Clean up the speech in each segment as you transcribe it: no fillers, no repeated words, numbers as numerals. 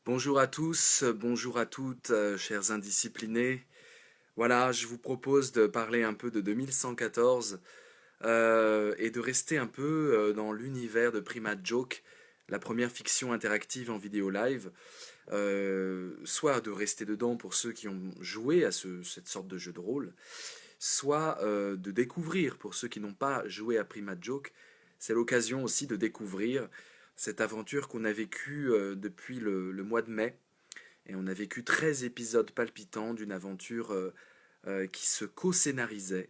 Bonjour à tous, bonjour à toutes, chers indisciplinés. Voilà, je vous propose de parler un peu de 2114 et de rester un peu dans l'univers de Prima Joke, la première fiction interactive en vidéo live. Soit de rester dedans pour ceux qui ont joué à cette sorte de jeu de rôle, soit de découvrir pour ceux qui n'ont pas joué à Prima Joke. C'est l'occasion aussi de découvrir cette aventure qu'on a vécue depuis le mois de mai. Et on a vécu 13 épisodes palpitants d'une aventure qui se co-scénarisait.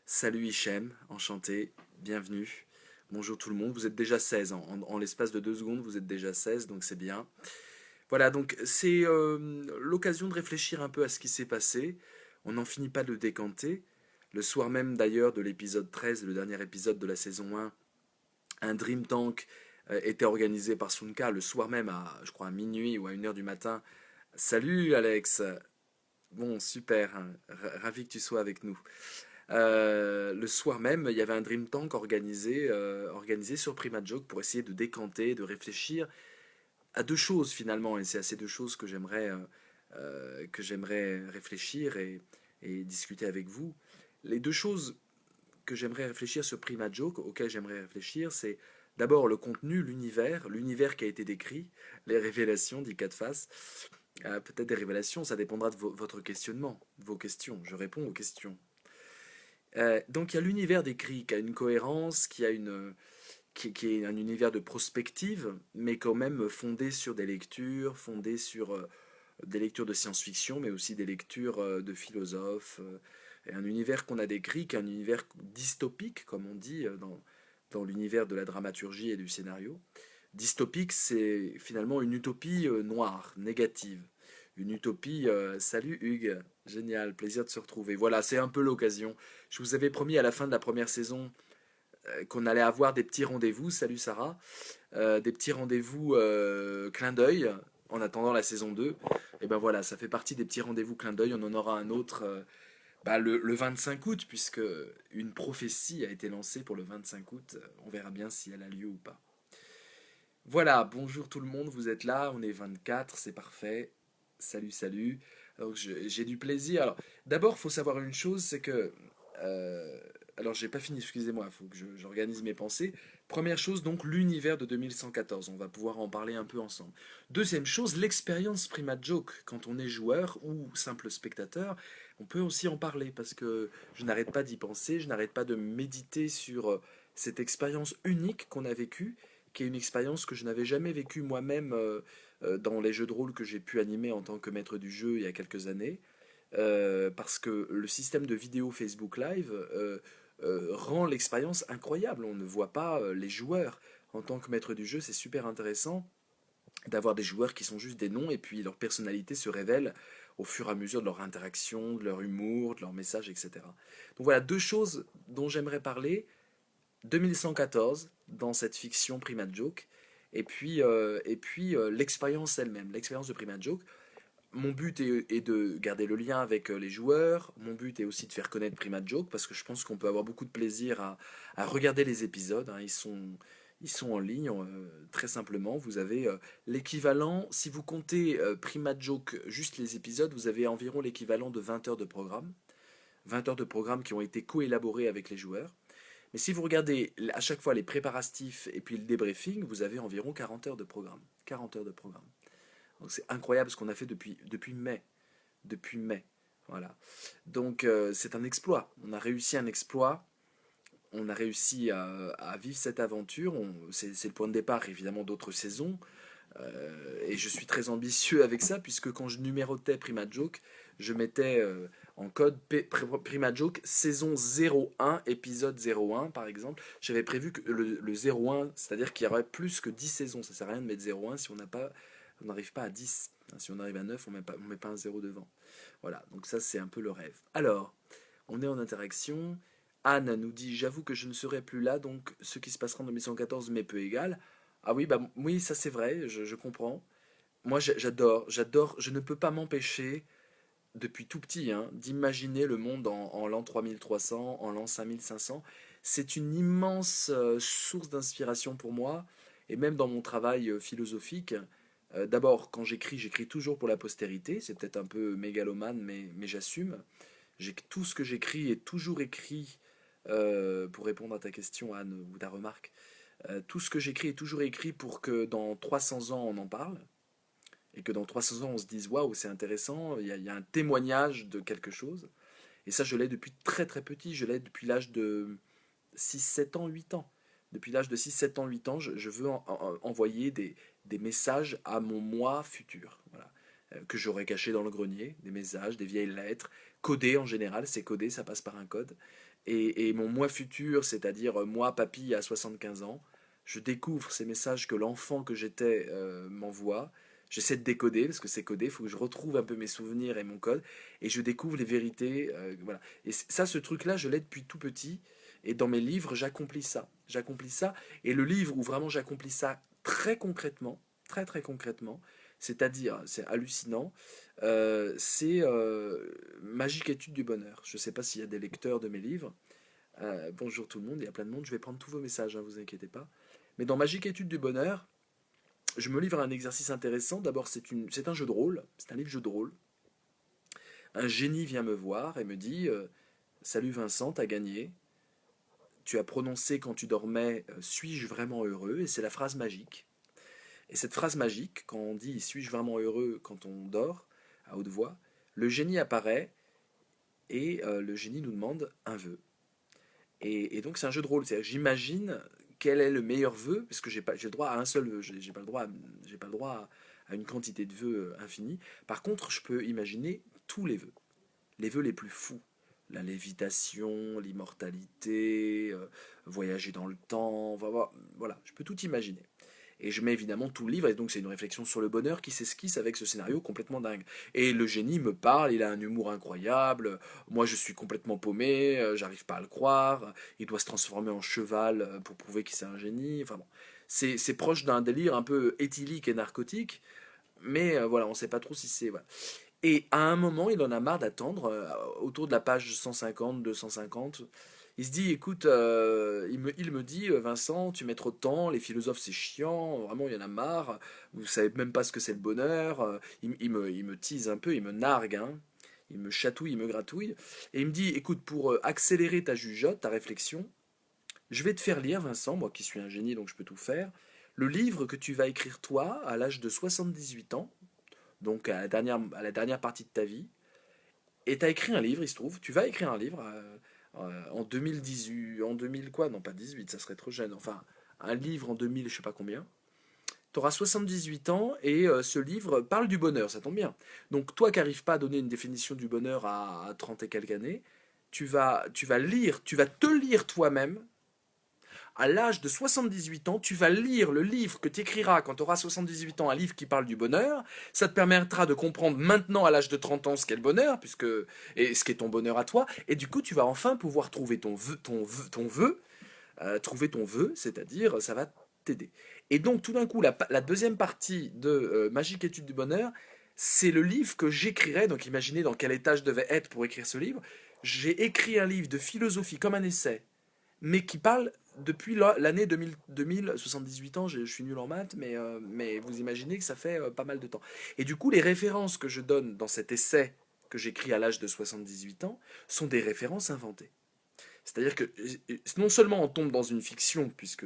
Salut Hichem, enchanté, bienvenue. Bonjour tout le monde, vous êtes déjà 16, en l'espace de 2 secondes vous êtes déjà 16, donc c'est bien. Voilà, donc c'est l'occasion de réfléchir un peu à ce qui s'est passé. On n'en finit pas de décanter. Le soir même d'ailleurs de l'épisode 13, le dernier épisode de la saison 1, un Dream Tank était organisé par Sunka le soir même à, je crois, à minuit ou à 1 heure du matin. Salut Alex. Bon, super, hein. Ravi que tu sois avec nous. Le soir même, il y avait un Dream Tank organisé sur Prima Joke pour essayer de décanter, de réfléchir à deux choses finalement, et c'est à ces deux choses que j'aimerais réfléchir et discuter avec vous. Les deux choses que j'aimerais réfléchir sur Prima Joke, auxquelles j'aimerais réfléchir, c'est d'abord le contenu, l'univers qui a été décrit, les révélations, dit Catface. Peut-être des révélations, ça dépendra de votre questionnement, de vos questions. Je réponds aux questions. Donc il y a l'univers décrit qui a une cohérence, qui est un univers de prospective, mais quand même fondé sur des lectures, fondé sur des lectures de science-fiction, mais aussi des lectures de philosophes. Et un univers qu'on a décrit, qui est un univers dystopique, comme on dit dans l'univers de la dramaturgie et du scénario. Dystopique, c'est finalement une utopie noire, négative. Une utopie. Salut Hugues, génial, plaisir de se retrouver. Voilà, c'est un peu l'occasion. Je vous avais promis à la fin de la première saison qu'on allait avoir des petits rendez-vous. Salut Sarah, des petits rendez-vous clin d'œil en attendant la saison 2. Et ben voilà, ça fait partie des petits rendez-vous clin d'œil. On en aura un autre le 25 août, puisque une prophétie a été lancée pour le 25 août. On verra bien si elle a lieu ou pas. Voilà, bonjour tout le monde, vous êtes là, on est 24, c'est parfait. Salut, salut. Alors j'ai du plaisir. Alors d'abord, il faut savoir une chose, c'est que... euh, alors j'ai pas fini, excusez-moi, il faut que j'organise mes pensées. Première chose, donc l'univers de 2114, on va pouvoir en parler un peu ensemble. Deuxième chose, l'expérience Prima Joke, quand on est joueur ou simple spectateur, on peut aussi en parler parce que je n'arrête pas d'y penser, je n'arrête pas de méditer sur cette expérience unique qu'on a vécue qui est une expérience que je n'avais jamais vécue moi-même dans les jeux de rôle que j'ai pu animer en tant que maître du jeu il y a quelques années. Parce que le système de vidéo Facebook Live rend l'expérience incroyable. On ne voit pas les joueurs. En tant que maître du jeu, c'est super intéressant d'avoir des joueurs qui sont juste des noms et puis leur personnalité se révèle au fur et à mesure de leur interaction, de leur humour, de leur message, etc. Donc voilà, deux choses dont j'aimerais parler. 2114 dans cette fiction Prima Joke et puis l'expérience elle-même, l'expérience de Prima Joke. Mon but est de garder le lien avec les joueurs. Mon but est aussi de faire connaître Prima Joke parce que je pense qu'on peut avoir beaucoup de plaisir à regarder les épisodes, hein. Ils sont en ligne, très simplement. Vous avez l'équivalent, si vous comptez Prima Joke, juste les épisodes, vous avez environ l'équivalent de 20 heures de programme. 20 heures de programme qui ont été co-élaborés avec les joueurs. Mais si vous regardez à chaque fois les préparatifs et puis le débriefing, vous avez environ 40 heures de programme. 40 heures de programme. Donc c'est incroyable ce qu'on a fait depuis mai. Depuis mai. Voilà. Donc c'est un exploit. On a réussi un exploit. On a réussi à vivre cette aventure. C'est le point de départ évidemment d'autres saisons. Et je suis très ambitieux avec ça, puisque quand je numérotais Prima Joke, je mettais en code Prima Joke saison 01, épisode 01 par exemple. J'avais prévu que le 01, c'est-à-dire qu'il y aurait plus que 10 saisons. Ça sert à rien de mettre 01 si on n'arrive pas à 10. Si on arrive à 9, on met pas un 0 devant. Voilà, donc ça c'est un peu le rêve. Alors, on est en interaction. Anne nous dit: j'avoue que je ne serai plus là, donc ce qui se passera en 2114 m'est peu égal. Ah oui, bah oui, ça c'est vrai, je comprends. Moi j'adore, je ne peux pas m'empêcher, depuis tout petit, hein, d'imaginer le monde en l'an 3300, en l'an 5500. C'est une immense source d'inspiration pour moi, et même dans mon travail philosophique, D'abord, quand j'écris toujours pour la postérité. C'est peut-être un peu mégalomane, mais j'assume. Tout ce que j'écris est toujours écrit, pour répondre à ta question, Anne, ou ta remarque. Tout ce que j'écris est toujours écrit pour que dans 300 ans, on en parle. Et que dans 300 ans, on se dise, waouh, c'est intéressant, il y a un témoignage de quelque chose. Et ça, je l'ai depuis très très petit. Je l'ai depuis l'âge de 6, 7 ans, 8 ans. Depuis l'âge de 6, 7 ans, 8 ans, je veux envoyer des messages à mon moi futur. Voilà. Que j'aurais caché dans le grenier, des messages, des vieilles lettres, codés en général, c'est codé, ça passe par un code. Et mon moi futur, c'est-à-dire moi, papy, à 75 ans, je découvre ces messages que l'enfant que j'étais m'envoie. J'essaie de décoder, parce que c'est codé, il faut que je retrouve un peu mes souvenirs et mon code, et je découvre les vérités. Voilà. Et ça, ce truc-là, je l'ai depuis tout petit. Et dans mes livres, j'accomplis ça. J'accomplis ça. Et le livre où vraiment j'accomplis ça très concrètement, très très concrètement, c'est-à-dire, c'est hallucinant, c'est Magique étude du bonheur. Je ne sais pas s'il y a des lecteurs de mes livres. Bonjour tout le monde, il y a plein de monde. Je vais prendre tous vos messages, hein, vous inquiétez pas. Mais dans Magique étude du bonheur, je me livre à un exercice intéressant. D'abord, c'est un jeu de rôle. C'est un livre jeu de rôle. Un génie vient me voir et me dit Salut Vincent, t'as gagné. Tu as prononcé quand tu dormais Suis-je vraiment heureux? Et c'est la phrase magique. Et cette phrase magique, quand on dit Suis-je vraiment heureux quand on dort, à haute voix, le génie apparaît et le génie nous demande un vœu. Et donc c'est un jeu de rôle. C'est-à-dire j'imagine quel est le meilleur vœu, parce que j'ai le droit à un seul vœu. J'ai pas le droit, j'ai pas le droit à une quantité de vœux infinie. Par contre, je peux imaginer tous les vœux les plus fous. La lévitation, l'immortalité, voyager dans le temps, voilà, je peux tout imaginer. Et je mets évidemment tout le livre, et donc c'est une réflexion sur le bonheur qui s'esquisse avec ce scénario complètement dingue. Et le génie me parle, il a un humour incroyable, moi je suis complètement paumé, j'arrive pas à le croire, il doit se transformer en cheval pour prouver qu'il c'est un génie, enfin bon. C'est proche d'un délire un peu éthylique et narcotique, mais voilà, on sait pas trop si c'est... Voilà. Et à un moment, il en a marre d'attendre, autour de la page 150, 250. Il se dit, écoute, il me dit, Vincent, tu mets trop de temps, les philosophes c'est chiant, vraiment il y en a marre, vous savez même pas ce que c'est le bonheur. Il me tease un peu, il me nargue, hein, il me chatouille, il me gratouille. Et il me dit, écoute, pour accélérer ta jugeote, ta réflexion, je vais te faire lire, Vincent, moi qui suis un génie donc je peux tout faire, le livre que tu vas écrire toi à l'âge de 78 ans, donc à la dernière partie de ta vie. Et tu as écrit un livre, il se trouve. Tu vas écrire un livre en 2018. En 2000 quoi? Non, pas 18, ça serait trop jeune. Enfin, un livre en 2000, je sais pas combien. Tu auras 78 ans et ce livre parle du bonheur, ça tombe bien. Donc toi qui n'arrives pas à donner une définition du bonheur à 30 et quelques années, tu vas lire, tu vas te lire toi-même à l'âge de 78 ans, tu vas lire le livre que tu écriras quand tu auras 78 ans, un livre qui parle du bonheur. Ça te permettra de comprendre maintenant à l'âge de 30 ans ce qu'est le bonheur, et ce qu'est ton bonheur à toi. Et du coup, tu vas enfin pouvoir trouver trouver ton vœu, c'est-à-dire ça va t'aider. Et donc tout d'un coup, la deuxième partie de Magique étude du bonheur, c'est le livre que j'écrirai. Donc imaginez dans quel état je devais être pour écrire ce livre. J'ai écrit un livre de philosophie comme un essai, mais qui parle depuis l'année 2000, 78 ans, je suis nul en maths, mais vous imaginez que ça fait pas mal de temps. Et du coup, les références que je donne dans cet essai que j'écris à l'âge de 78 ans sont des références inventées. C'est-à-dire que non seulement on tombe dans une fiction, puisque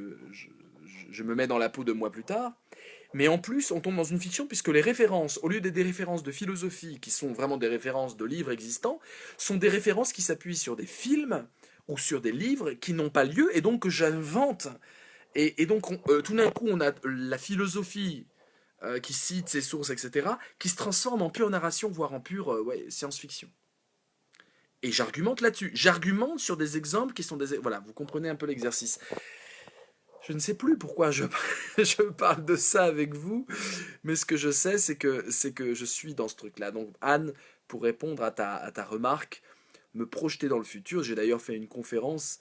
je me mets dans la peau de moi plus tard, mais en plus on tombe dans une fiction, puisque les références, au lieu d'être des références de philosophie, qui sont vraiment des références de livres existants, sont des références qui s'appuient sur des films ou sur des livres qui n'ont pas lieu, et donc que j'invente. Et donc tout d'un coup on a la philosophie qui cite ses sources, etc., qui se transforme en pure narration, voire en pure ouais, science-fiction. Et j'argumente là-dessus. J'argumente sur des exemples qui sont des... Voilà, vous comprenez un peu l'exercice. Je ne sais plus pourquoi je parle de ça avec vous, mais ce que je sais, c'est que je suis dans ce truc-là. Donc, Anne, pour répondre à ta remarque, me projeter dans le futur, j'ai d'ailleurs fait une conférence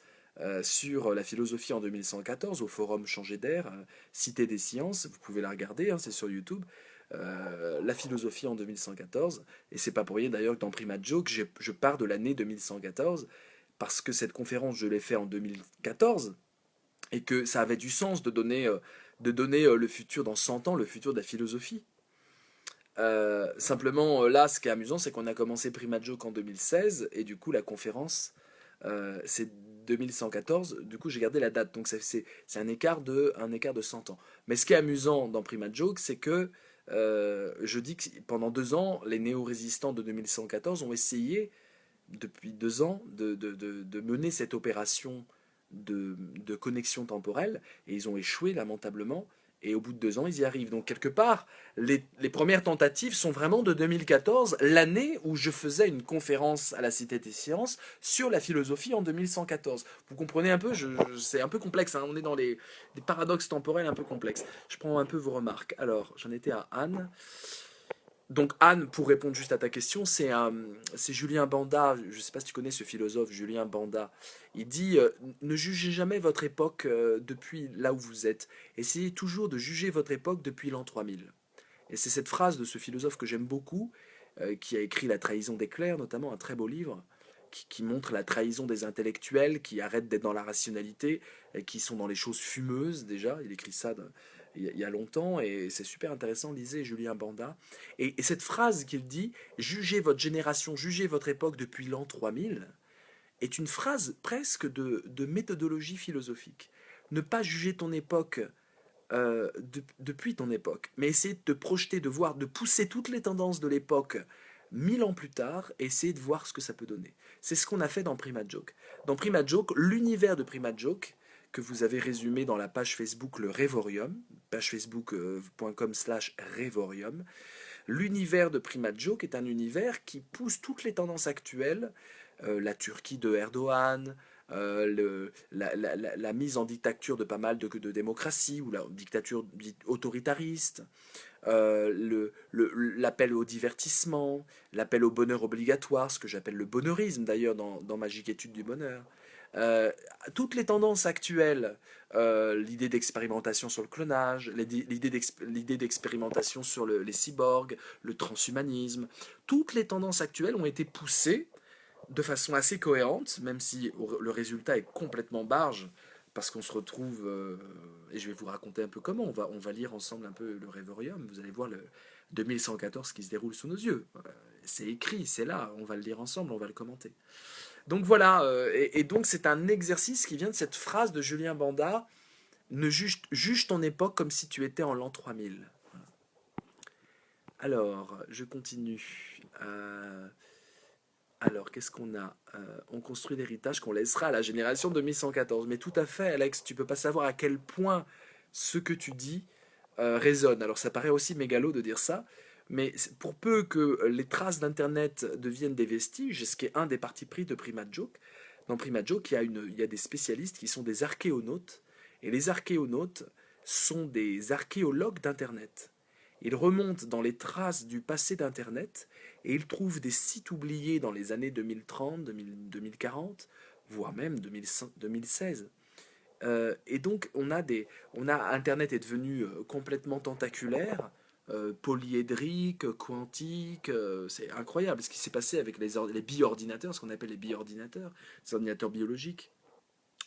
sur la philosophie en 2114 au forum Changer d'air, Cité des sciences, vous pouvez la regarder, hein, c'est sur YouTube. La philosophie en 2114, et c'est pas pour rien d'ailleurs que dans Prima Joke, je pars de l'année 2114, parce que cette conférence, je l'ai fait en 2014, et que ça avait du sens de donner le futur dans 100 ans, le futur de la philosophie. Simplement, là, ce qui est amusant, c'est qu'on a commencé PrimaJoke en 2016, et du coup, la conférence, c'est 2114. Du coup, j'ai gardé la date, donc c'est un écart de 100 ans. Mais ce qui est amusant dans PrimaJoke, c'est que je dis que pendant 2 ans, les néo-résistants de 2114 ont essayé, depuis 2 ans, de mener cette opération de connexion temporelle, et ils ont échoué lamentablement. Et au bout de 2 ans, ils y arrivent. Donc quelque part, les premières tentatives sont vraiment de 2014, l'année où je faisais une conférence à la Cité des Sciences sur la philosophie en 2114. Vous comprenez un peu, c'est un peu complexe, hein, on est dans des paradoxes temporels un peu complexes. Je prends un peu vos remarques. Alors, j'en étais à Anne. Donc Anne, pour répondre juste à ta question, c'est Julien Banda, je ne sais pas si tu connais ce philosophe, Julien Banda. Il dit ne jugez jamais votre époque depuis là où vous êtes, essayez toujours de juger votre époque depuis l'an 3000. Et c'est cette phrase de ce philosophe que j'aime beaucoup, qui a écrit La trahison des clercs, notamment un très beau livre, qui montre la trahison des intellectuels, qui arrêtent d'être dans la rationalité, et qui sont dans les choses fumeuses déjà. Il écrit ça il y a longtemps, et c'est super intéressant, lisez Julien Banda. Et cette phrase qu'il dit, jugez votre génération, jugez votre époque depuis l'an 3000, est une phrase presque de méthodologie philosophique. Ne pas juger ton époque depuis ton époque, mais essayer de te projeter, de voir, de pousser toutes les tendances de l'époque 1000 ans plus tard, et essayer de voir ce que ça peut donner. C'est ce qu'on a fait dans PrimaJoke. Dans PrimaJoke, l'univers de PrimaJoke, que vous avez résumé dans la page Facebook Le Revorium, page facebook.com/Revorium, l'univers de PrimaJoke est un univers qui pousse toutes les tendances actuelles, la Turquie de Erdogan, la mise en dictature de pas mal de démocraties, ou la dictature autoritariste, l'appel au divertissement, l'appel au bonheur obligatoire, ce que j'appelle le bonheurisme d'ailleurs dans Magique étude du bonheur. Euh, Toutes les tendances actuelles, l'idée d'expérimentation sur le clonage, l'idée d'expérimentation sur les cyborgs, le transhumanisme, toutes les tendances actuelles ont été poussées de façon assez cohérente, même si le résultat est complètement barge, parce qu'on se retrouve, et je vais vous raconter un peu comment, on va lire ensemble un peu le Revorium, vous allez voir le 2114 qui se déroule sous nos yeux. C'est écrit, c'est là, on va le lire ensemble, on va le commenter. Donc voilà, et donc c'est un exercice qui vient de cette phrase de Julien Banda, ne juge ton époque comme si tu étais en l'an 3000. Alors, je continue. Alors, qu'est-ce qu'on a On construit l'héritage qu'on laissera à la génération de 1114. Mais tout à fait, Alex, tu peux pas savoir à quel point ce que tu dis résonne. Alors, ça paraît aussi mégalo de dire ça, mais pour peu que les traces d'Internet deviennent des vestiges, ce qui est un des partis pris de PrimaJoke, dans PrimaJoke, il y a des spécialistes qui sont des archéonautes, et les archéonautes sont des archéologues d'Internet. Ils remontent dans les traces du passé d'Internet, et ils trouvent des sites oubliés dans les années 2030, 2040, voire même 2016. Et donc Internet est devenu complètement tentaculaire, polyédrique, quantique. C'est incroyable ce qui s'est passé avec les bioordinateurs, ce qu'on appelle les bioordinateurs, les ordinateurs biologiques.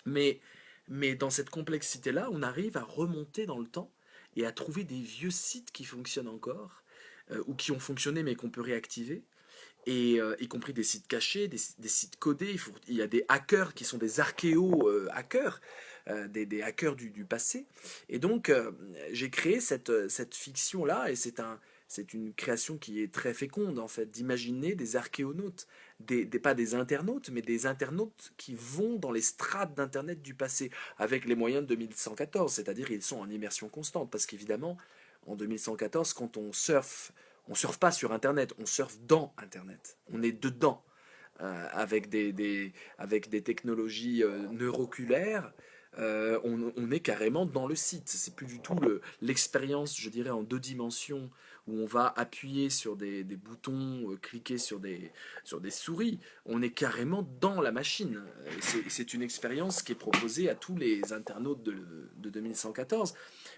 Mais, mais dans cette complexité-là, on arrive à remonter dans le temps et à trouver des vieux sites qui fonctionnent encore, ou qui ont fonctionné mais qu'on peut réactiver, et y compris des sites cachés, des sites codés. Il y a des hackers qui sont des archéo-hackers, des hackers du passé. Et donc, j'ai créé cette fiction-là, et c'est une création qui est très féconde, en fait, d'imaginer des archéonautes, pas des internautes, mais des internautes qui vont dans les strates d'Internet du passé, avec les moyens de 2114, c'est-à-dire ils sont en immersion constante, parce qu'évidemment, en 2114, quand on surfe pas sur Internet, on surfe dans Internet. On est dedans, avec avec des technologies neuroculaires. On est carrément dans le site. C'est plus du tout l'expérience, je dirais, en 2 dimensions, où on va appuyer sur des boutons, cliquer sur des souris. On est carrément dans la machine. C'est une expérience qui est proposée à tous les internautes de 2114.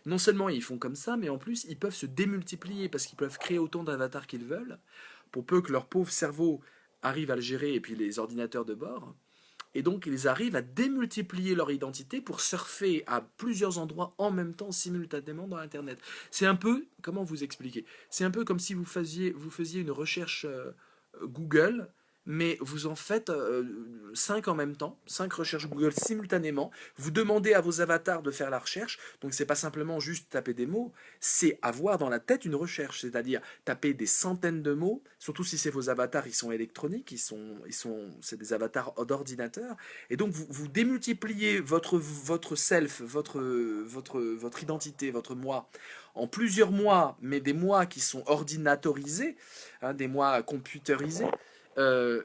Non seulement ils font comme ça, mais en plus ils peuvent se démultiplier, parce qu'ils peuvent créer autant d'avatars qu'ils veulent, pour peu que leur pauvre cerveau arrive à le gérer, et puis les ordinateurs de bord. Et donc, ils arrivent à démultiplier leur identité pour surfer à plusieurs endroits en même temps, simultanément dans Internet. C'est un peu, comment vous expliquer? C'est un peu comme si vous faisiez une recherche Google, mais vous en faites 5 en même temps, 5 recherches Google simultanément. Vous demandez à vos avatars de faire la recherche, donc c'est pas simplement juste taper des mots, c'est avoir dans la tête une recherche, c'est-à-dire taper des centaines de mots, surtout si c'est vos avatars, ils sont électroniques, c'est des avatars d'ordinateur, et donc vous démultipliez votre self, votre identité, votre moi, en plusieurs mois, mais des mois qui sont ordinatorisés, hein, des mois computerisés,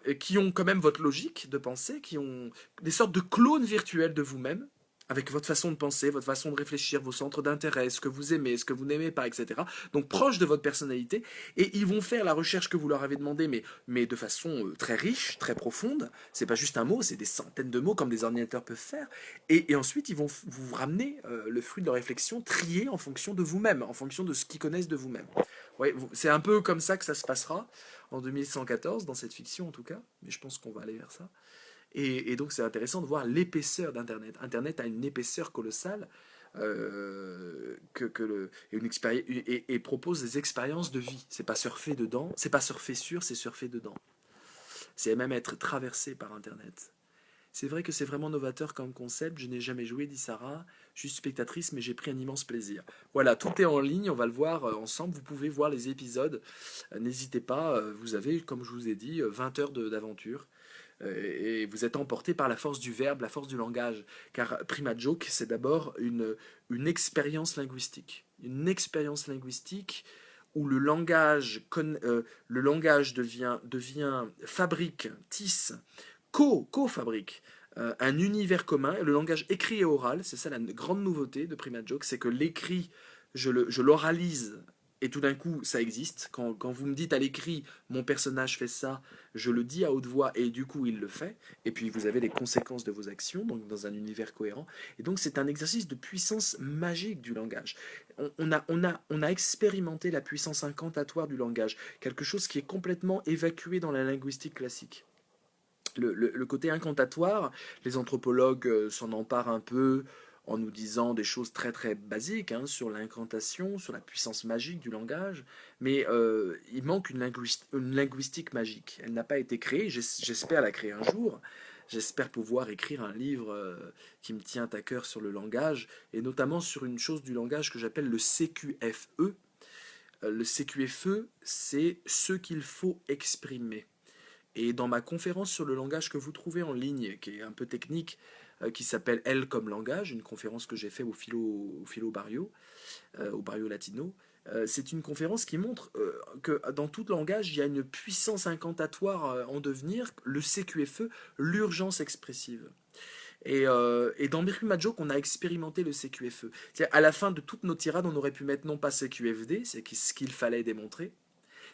et qui ont quand même votre logique de pensée, qui ont des sortes de clones virtuels de vous-même, avec votre façon de penser, votre façon de réfléchir, vos centres d'intérêt, ce que vous aimez, ce que vous n'aimez pas, etc. Donc proche de votre personnalité, et ils vont faire la recherche que vous leur avez demandé, mais de façon très riche, très profonde. C'est pas juste un mot, c'est des centaines de mots comme des ordinateurs peuvent faire. Et ensuite, ils vont vous ramener le fruit de leur réflexion, trié en fonction de vous-même, en fonction de ce qu'ils connaissent de vous-même. Ouais, c'est un peu comme ça que ça se passera en 2114, dans cette fiction en tout cas, mais je pense qu'on va aller vers ça. Et donc c'est intéressant de voir l'épaisseur d'Internet. Internet a une épaisseur colossale et propose des expériences de vie. C'est pas surfer dedans, c'est pas surfer sur, c'est surfer dedans. C'est même être traversé par Internet. C'est vrai que c'est vraiment novateur comme concept. Je n'ai jamais joué, dit Sarah. Je suis spectatrice, mais j'ai pris un immense plaisir. Voilà, tout est en ligne. On va le voir ensemble. Vous pouvez voir les épisodes. N'hésitez pas. Vous avez, comme je vous ai dit, 20 heures d'aventure. Et vous êtes emporté par la force du verbe, la force du langage. Car Prima Joke, c'est d'abord une expérience linguistique. Une expérience linguistique où le langage fabrique, tisse, co-fabrique un univers commun. Le langage écrit et oral, c'est ça la grande nouveauté de Prima Joke, c'est que l'écrit, je l'oralise et tout d'un coup ça existe. Quand vous me dites à l'écrit, mon personnage fait ça, je le dis à haute voix et du coup il le fait. Et puis vous avez les conséquences de vos actions, donc dans un univers cohérent. Et donc c'est un exercice de puissance magique du langage. On a expérimenté la puissance incantatoire du langage, quelque chose qui est complètement évacué dans la linguistique classique. Le côté incantatoire, les anthropologues s'en emparent un peu en nous disant des choses très très basiques hein, sur l'incantation, sur la puissance magique du langage, mais il manque une linguistique magique. Elle n'a pas été créée, j'espère la créer un jour, j'espère pouvoir écrire un livre qui me tient à cœur sur le langage, et notamment sur une chose du langage que j'appelle le CQFE. Le CQFE, c'est ce qu'il faut exprimer. Et dans ma conférence sur le langage que vous trouvez en ligne, qui est un peu technique, qui s'appelle Elle comme langage, une conférence que j'ai faite au Barrio, au Barrio Latino, c'est une conférence qui montre que dans tout langage, il y a une puissance incantatoire en devenir, le CQFE, l'urgence expressive. Et dans Prima Joke, on a expérimenté le CQFE. À la fin de toutes nos tirades, on aurait pu mettre non pas CQFD, c'est ce qu'il fallait démontrer,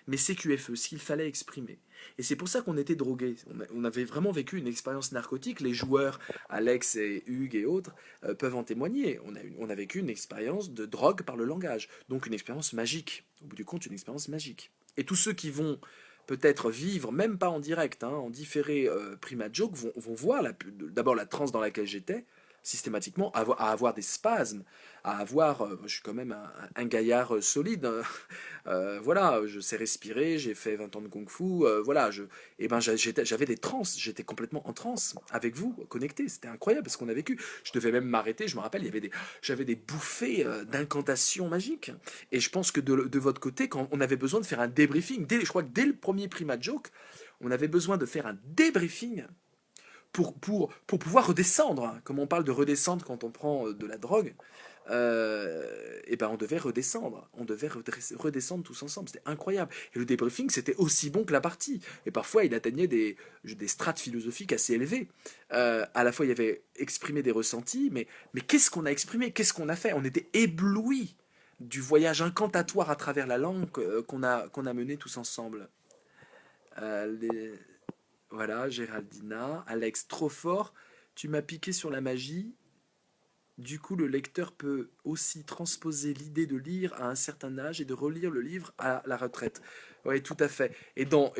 mais CQFE, ce qu'il fallait exprimer. Et c'est pour ça qu'on était drogués. On avait vraiment vécu une expérience narcotique. Les joueurs, Alex et Hugues et autres, peuvent en témoigner. On a vécu une expérience de drogue par le langage. Donc une expérience magique. Au bout du compte, une expérience magique. Et tous ceux qui vont peut-être vivre, même pas en direct, hein, en différé Prima Joke, vont voir d'abord la transe dans laquelle j'étais, systématiquement, à avoir des spasmes, à avoir, je suis quand même un gaillard solide, hein. Voilà, je sais respirer, j'ai fait 20 ans de kung-fu, voilà, j'avais des transes, j'étais complètement en transe avec vous, connecté, c'était incroyable ce qu'on a vécu. Je devais même m'arrêter, je me rappelle, j'avais des bouffées d'incantations magiques. Et je pense que de votre côté, quand on avait besoin de faire un débriefing, je crois que dès le premier Prima Joke, on avait besoin de faire un débriefing pour pouvoir redescendre, hein. Comme on parle de redescendre quand on prend de la drogue, et ben on devait redescendre. On devait redescendre tous ensemble. C'était incroyable. Et le débriefing, c'était aussi bon que la partie. Et parfois, il atteignait des strates philosophiques assez élevées. À la fois, il y avait exprimé des ressentis, mais qu'est-ce qu'on a exprimé? Qu'est-ce qu'on a fait? On était éblouis du voyage incantatoire à travers la langue qu'on a mené tous ensemble. Euh, les, voilà, Géraldina. Alex, trop fort. Tu m'as piqué sur la magie. Du coup, le lecteur peut aussi transposer l'idée de lire à un certain âge et de relire le livre à la retraite. Oui, tout à fait. Et dans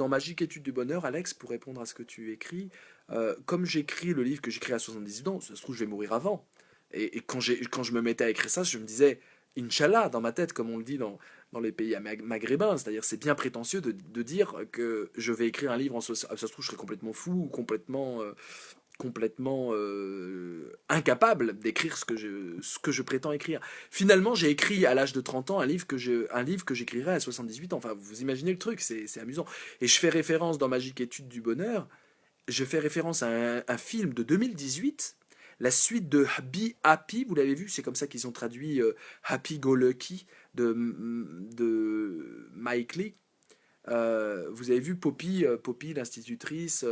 Magique étude du bonheur, Alex, pour répondre à ce que tu écris, Comme j'écris le livre que j'écris à 78 ans, ça se trouve, je vais mourir avant. Et quand je me mettais à écrire ça, je me disais, Inch'Allah, dans ma tête, comme on le dit dans les pays maghrébins, c'est-à-dire c'est bien prétentieux de dire que je vais écrire un livre en ça se trouve, je serais complètement fou ou complètement incapable d'écrire ce que je prétends écrire. Finalement, j'ai écrit à l'âge de 30 ans un livre que j'écrirai à 78 ans. Enfin, vous imaginez le truc, c'est amusant. Et je fais référence dans Magique Étude du Bonheur, je fais référence à un film de 2018, la suite de Be Happy, vous l'avez vu, c'est comme ça qu'ils ont traduit Happy Go Lucky de Mike Lee. Vous avez vu Poppy, Poppy l'institutrice,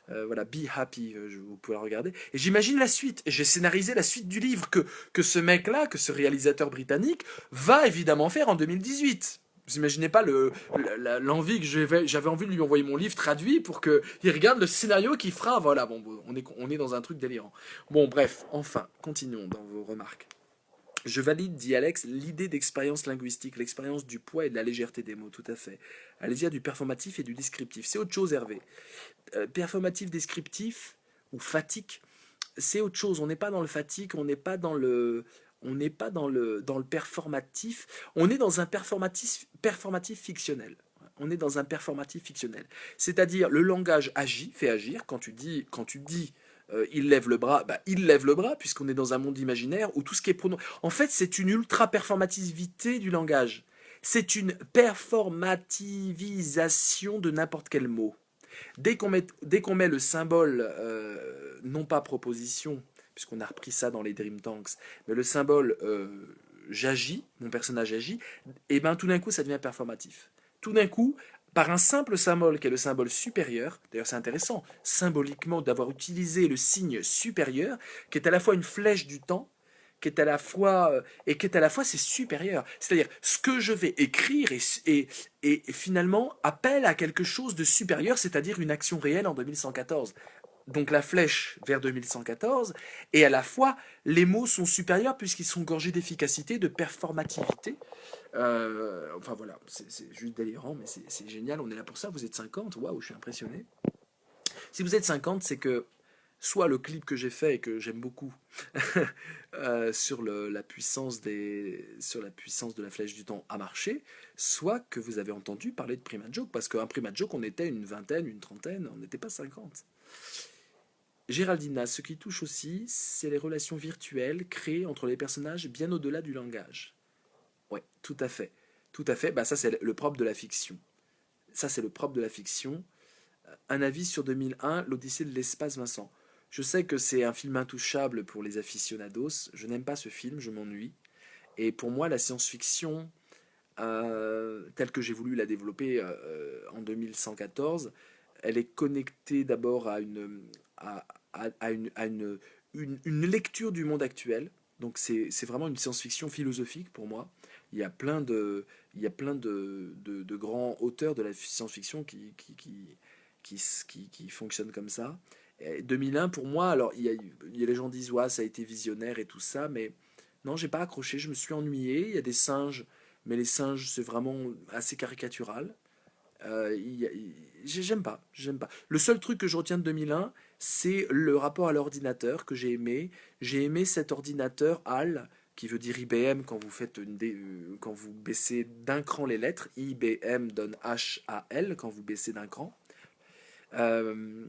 voilà, Be Happy, vous pouvez la regarder. Et j'imagine la suite, et j'ai scénarisé la suite du livre que ce mec-là, que ce réalisateur britannique, va évidemment faire en 2018. Vous imaginez pas l'envie que j'avais envie de lui envoyer mon livre traduit pour qu'il regarde le scénario qu'il fera. Voilà, bon, on est dans un truc délirant. Bon, bref, enfin, continuons dans vos remarques. Je valide, dit Alex, l'idée d'expérience linguistique, l'expérience du poids et de la légèreté des mots, tout à fait. Allez-y, du performatif et du descriptif. C'est autre chose, Hervé. Performatif, descriptif ou fatigue, c'est autre chose. On n'est pas dans le fatigue, on n'est pas dans le performatif. On est dans un performatif fictionnel. On est dans un performatif fictionnel. C'est-à-dire, le langage agit, fait agir. Quand tu dis il lève le bras, bah, il lève le bras, puisqu'on est dans un monde imaginaire où tout ce qui est pronom. En fait, c'est une ultra-performativité du langage. C'est une performativisation de n'importe quel mot. Dès qu'on met le symbole, non pas proposition, puisqu'on a repris ça dans les Dream Tanks, mais le symbole j'agis, mon personnage agit, et ben tout d'un coup ça devient performatif. Tout d'un coup, par un simple symbole qui est le symbole supérieur, d'ailleurs c'est intéressant, symboliquement d'avoir utilisé le signe supérieur, qui est à la fois une flèche du temps, qui est à la fois et qui est à la fois c'est supérieur. C'est-à-dire ce que je vais écrire et finalement appelle à quelque chose de supérieur, c'est-à-dire une action réelle en 2114. Donc la flèche vers 2114, et à la fois les mots sont supérieurs puisqu'ils sont gorgés d'efficacité, de performativité. Enfin voilà, c'est juste délirant, mais c'est génial, on est là pour ça. Vous êtes 50, waouh, je suis impressionné. Si vous êtes 50, c'est que soit le clip que j'ai fait et que j'aime beaucoup sur la puissance de la flèche du temps a marché, soit que vous avez entendu parler de Prima Joke, parce qu'un Prima Joke, on était une vingtaine, une trentaine, on n'était pas 50. Géraldina, ce qui touche aussi, c'est les relations virtuelles créées entre les personnages bien au-delà du langage. Ouais, tout à fait. Tout à fait, bah ça c'est le propre de la fiction. Ça c'est le propre de la fiction. Un avis sur 2001, l'Odyssée de l'espace, Vincent. Je sais que c'est un film intouchable pour les aficionados. Je n'aime pas ce film, je m'ennuie. Et pour moi, la science-fiction, telle que j'ai voulu la développer en 2114, elle est connectée d'abord à une lecture du monde actuel. Donc c'est vraiment une science-fiction philosophique pour moi. Il y a plein de grands auteurs de la science-fiction qui fonctionnent comme ça. Et 2001 pour moi, alors il y a les gens disent ouais, ça a été visionnaire et tout ça, mais non, j'ai pas accroché, je me suis ennuyé. Il y a des singes, mais les singes c'est vraiment assez caricatural. J'aime pas, j'aime pas. Le seul truc que je retiens de 2001, c'est le rapport à l'ordinateur que j'ai aimé. J'ai aimé cet ordinateur HAL, qui veut dire IBM quand vous faites quand vous baissez d'un cran les lettres. IBM donne HAL quand vous baissez d'un cran. Euh,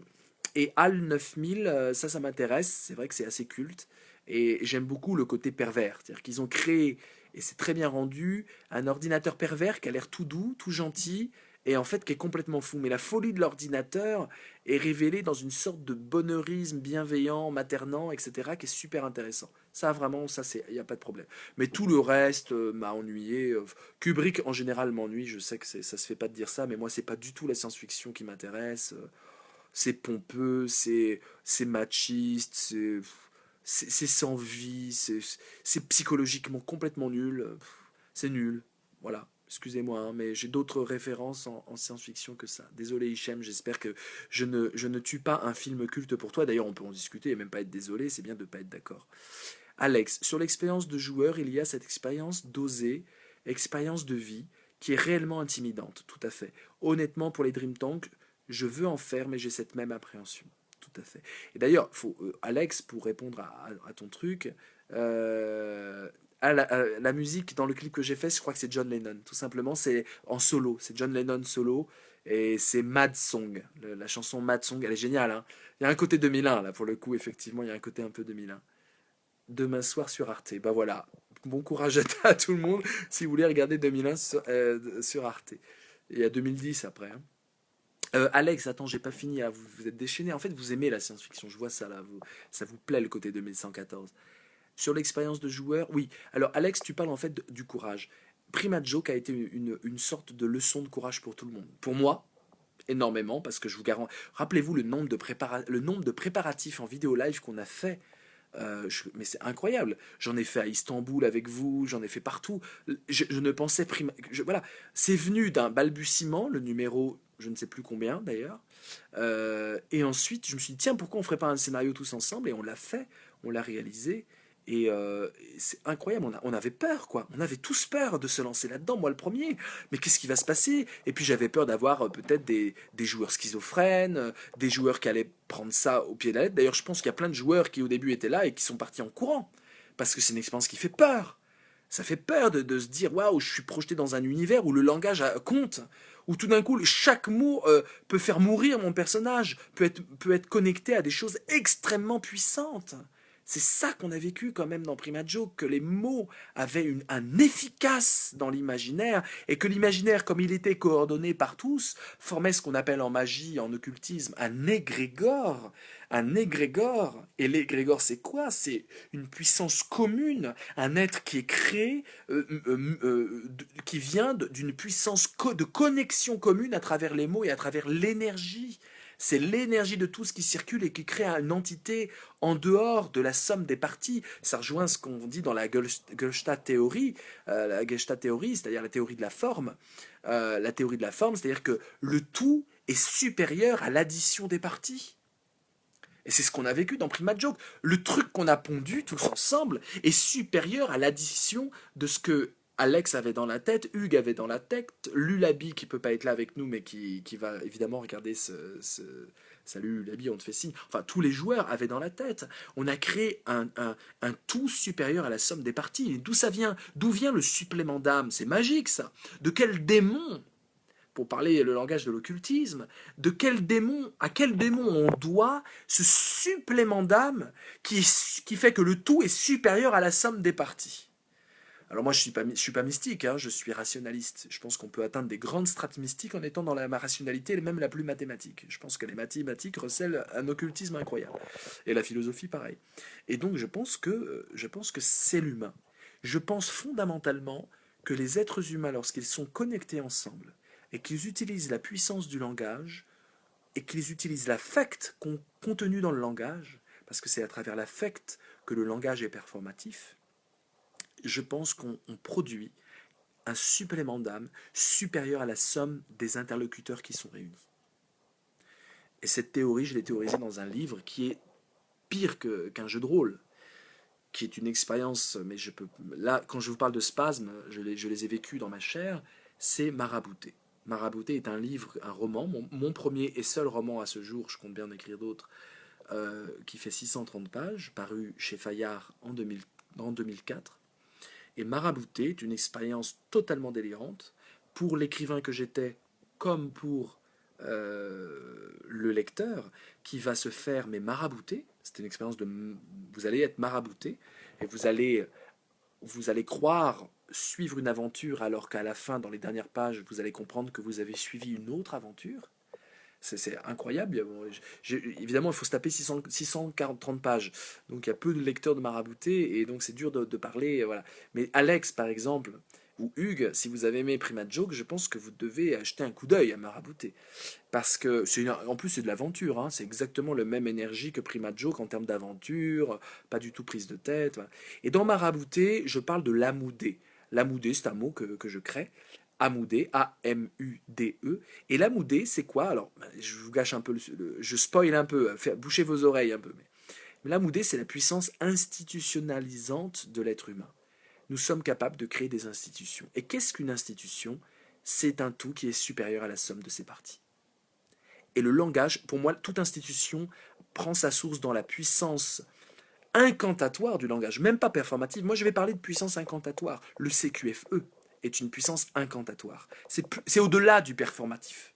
et HAL 9000, ça m'intéresse. C'est vrai que c'est assez culte. Et j'aime beaucoup le côté pervers. C'est-à-dire qu'ils ont créé, et c'est très bien rendu, un ordinateur pervers qui a l'air tout doux, tout gentil, et en fait qui est complètement fou. Mais la folie de l'ordinateur est révélée dans une sorte de bonheurisme bienveillant, maternant, etc., qui est super intéressant. Ça, vraiment, ça, il n'y a pas de problème. Mais tout le reste m'a ennuyé. Kubrick, en général, m'ennuie. Je sais que ça se fait pas de dire ça, mais moi, c'est pas du tout la science-fiction qui m'intéresse. C'est pompeux, c'est machiste, c'est sans vie, c'est psychologiquement complètement nul. C'est nul. Voilà. Excusez-moi, hein, mais j'ai d'autres références en science-fiction que ça. Désolé Hichem, j'espère que je ne tue pas un film culte pour toi. D'ailleurs, on peut en discuter et même pas être désolé, c'est bien de ne pas être d'accord. Alex, sur l'expérience de joueur, il y a cette expérience d'oser, expérience de vie, qui est réellement intimidante, tout à fait. Honnêtement, pour les Dream Tank, je veux en faire, mais j'ai cette même appréhension. Tout tout à fait. Et d'ailleurs, Alex, pour répondre à ton truc, la musique dans le clip que j'ai fait, je crois que c'est John Lennon. Tout simplement, c'est en solo. C'est John Lennon solo. Et c'est Mad Song. La chanson Mad Song, elle est géniale, hein. Il y a un côté 2001, là, pour le coup, effectivement, il y a un côté un peu 2001. Demain soir sur Arte. Bah voilà. Bon courage à tout le monde si vous voulez regarder 2001 sur Arte. Et il y a 2010 après, hein. Alex, attends, j'ai pas fini. Ah, vous êtes déchaîné. En fait, vous aimez la science-fiction. Je vois ça là. Ça vous plaît le côté 2114. Sur l'expérience de joueur, oui. Alors, Alex, tu parles en fait du courage. Prima Joke a été une sorte de leçon de courage pour tout le monde. Pour moi, énormément, parce que je vous garantis. Rappelez-vous le nombre de préparatifs en vidéo live qu'on a fait. Mais c'est incroyable. J'en ai fait à Istanbul avec vous, j'en ai fait partout. Je ne pensais voilà, c'est venu d'un balbutiement, le numéro, je ne sais plus combien d'ailleurs. Et ensuite, je me suis dit tiens, pourquoi on ferait pas un scénario tous ensemble? Et on l'a fait, on l'a réalisé. Et c'est incroyable, on avait peur, quoi. On avait tous peur de se lancer là-dedans, moi le premier. Mais qu'est-ce qui va se passer? Et puis j'avais peur d'avoir peut-être des joueurs schizophrènes, des joueurs qui allaient prendre ça au pied de la lettre. D'ailleurs, je pense qu'il y a plein de joueurs qui au début étaient là et qui sont partis en courant. Parce que c'est une expérience qui fait peur. Ça fait peur de se dire, waouh, je suis projeté dans un univers où le langage compte. Où tout d'un coup, chaque mot peut faire mourir mon personnage, peut être connecté à des choses extrêmement puissantes. C'est ça qu'on a vécu quand même dans Prima Joke, que les mots avaient un efficace dans l'imaginaire, et que l'imaginaire, comme il était coordonné par tous, formait ce qu'on appelle en magie, en occultisme, un égrégore. Un égrégore. Et l'égrégore, c'est quoi? C'est une puissance commune, un être qui est créé, qui vient d'une puissance de connexion commune à travers les mots et à travers l'énergie. C'est l'énergie de tout ce qui circule et qui crée une entité en dehors de la somme des parties. Ça rejoint ce qu'on dit dans la Gestalt-théorie, c'est-à-dire la théorie de la forme. La théorie de la forme, c'est-à-dire que le tout est supérieur à l'addition des parties. Et c'est ce qu'on a vécu dans Prima Joke. Le truc qu'on a pondu tous ensemble est supérieur à l'addition de ce que Alex avait dans la tête, Hugues avait dans la tête, Lulabi qui peut pas être là avec nous mais qui va évidemment regarder Salut Lulabi, on te fait signe. Enfin, tous les joueurs avaient dans la tête. On a créé un tout supérieur à la somme des parties. Et d'où ça vient? D'où vient le supplément d'âme? C'est magique ça. De quel démon, pour parler le langage de l'occultisme, à quel démon on doit ce supplément d'âme qui fait que le tout est supérieur à la somme des parties? Alors moi je suis pas mystique, hein, je suis rationaliste. Je pense qu'on peut atteindre des grandes strates mystiques en étant dans la rationalité, même la plus mathématique. Je pense que les mathématiques recèlent un occultisme incroyable. Et la philosophie pareil. Et donc je pense que c'est l'humain. Je pense fondamentalement que les êtres humains, lorsqu'ils sont connectés ensemble, et qu'ils utilisent la puissance du langage, et qu'ils utilisent l'affect contenu dans le langage, parce que c'est à travers l'affect que le langage est performatif, je pense qu'on produit un supplément d'âme supérieur à la somme des interlocuteurs qui sont réunis. Et cette théorie, je l'ai théorisée dans un livre qui est pire qu'un jeu de rôle, qui est une expérience, mais là, quand je vous parle de spasmes, je les ai vécus dans ma chair, c'est Marabouté. Marabouté est un livre, un roman, mon premier et seul roman à ce jour, je compte bien en écrire d'autres, qui fait 630 pages, paru chez Fayard en 2004. Et Marabouté est une expérience totalement délirante pour l'écrivain que j'étais, comme pour le lecteur, qui va se faire mais marabouter. C'est une expérience vous allez être marabouté et vous allez croire suivre une aventure alors qu'à la fin, dans les dernières pages, vous allez comprendre que vous avez suivi une autre aventure. C'est incroyable. Évidemment, il faut se taper 630 pages. Donc, il y a peu de lecteurs de Marabouté. Et donc, c'est dur de parler. Voilà. Mais Alex, par exemple, ou Hugues, si vous avez aimé Prima Joke, je pense que vous devez acheter un coup d'œil à Marabouté. Parce que, en plus, c'est de l'aventure. Hein. C'est exactement la même énergie que Prima Joke en termes d'aventure. Pas du tout prise de tête. Voilà. Et dans Marabouté, je parle de l'amoudé. L'amoudé, c'est un mot que je crée. Amoudé, A-M-U-D-E. Et l'amoudé, c'est quoi? Alors, je vous gâche un peu, je spoil un peu, bouchez vos oreilles un peu. Mais l'amoudé, c'est la puissance institutionnalisante de l'être humain. Nous sommes capables de créer des institutions. Et qu'est-ce qu'une institution? C'est un tout qui est supérieur à la somme de ses parties. Et le langage, pour moi, toute institution prend sa source dans la puissance incantatoire du langage, même pas performative. Moi, je vais parler de puissance incantatoire. Le CQFE est une puissance incantatoire. C'est au-delà du performatif.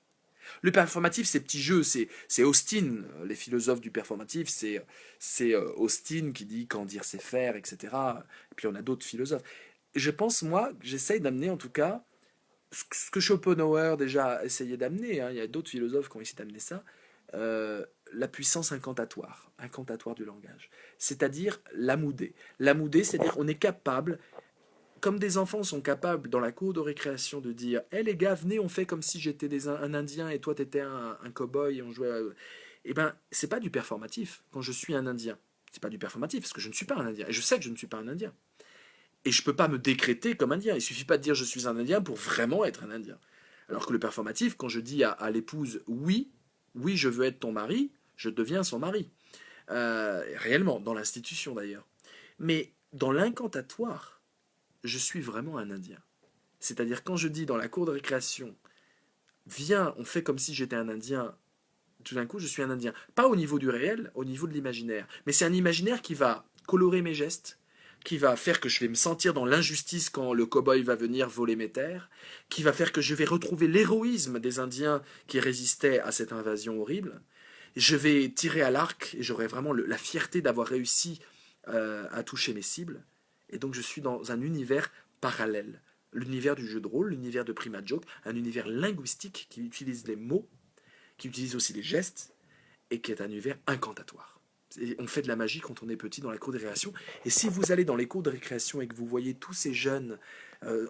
Le performatif, c'est petits jeux, c'est Austin, les philosophes du performatif, c'est Austin qui dit qu'en dire c'est faire, etc. Et puis on a d'autres philosophes. Et je pense, moi, j'essaye d'amener en tout cas ce que Schopenhauer déjà essayait d'amener, hein, il y a d'autres philosophes qui ont essayé d'amener ça, la puissance incantatoire du langage. C'est-à-dire l'amoudé. L'amoudé, c'est-à-dire on est capable, comme des enfants sont capables dans la cour de récréation de dire hé les gars, venez, on fait comme si j'étais un Indien et toi t'étais un cow-boy et on jouait. Eh ben, c'est pas du performatif quand je suis un Indien. C'est pas du performatif parce que je ne suis pas un Indien. Et je sais que je ne suis pas un Indien. Et je peux pas me décréter comme Indien. Il suffit pas de dire je suis un Indien pour vraiment être un Indien. Alors que le performatif, quand je dis à l'épouse oui, oui, je veux être ton mari, je deviens son mari. Réellement, dans l'institution d'ailleurs. Mais dans l'incantatoire, je suis vraiment un Indien. C'est-à-dire quand je dis dans la cour de récréation, viens, on fait comme si j'étais un Indien, tout d'un coup je suis un Indien. Pas au niveau du réel, au niveau de l'imaginaire. Mais c'est un imaginaire qui va colorer mes gestes, qui va faire que je vais me sentir dans l'injustice quand le cow-boy va venir voler mes terres, qui va faire que je vais retrouver l'héroïsme des Indiens qui résistaient à cette invasion horrible. Je vais tirer à l'arc et j'aurai vraiment la fierté d'avoir réussi à toucher mes cibles. Et donc je suis dans un univers parallèle. L'univers du jeu de rôle, l'univers de Prima Joke, un univers linguistique qui utilise les mots, qui utilise aussi les gestes, et qui est un univers incantatoire. On fait de la magie quand on est petit dans la cour de récréation. Et si vous allez dans les cours de récréation et que vous voyez tous ces jeunes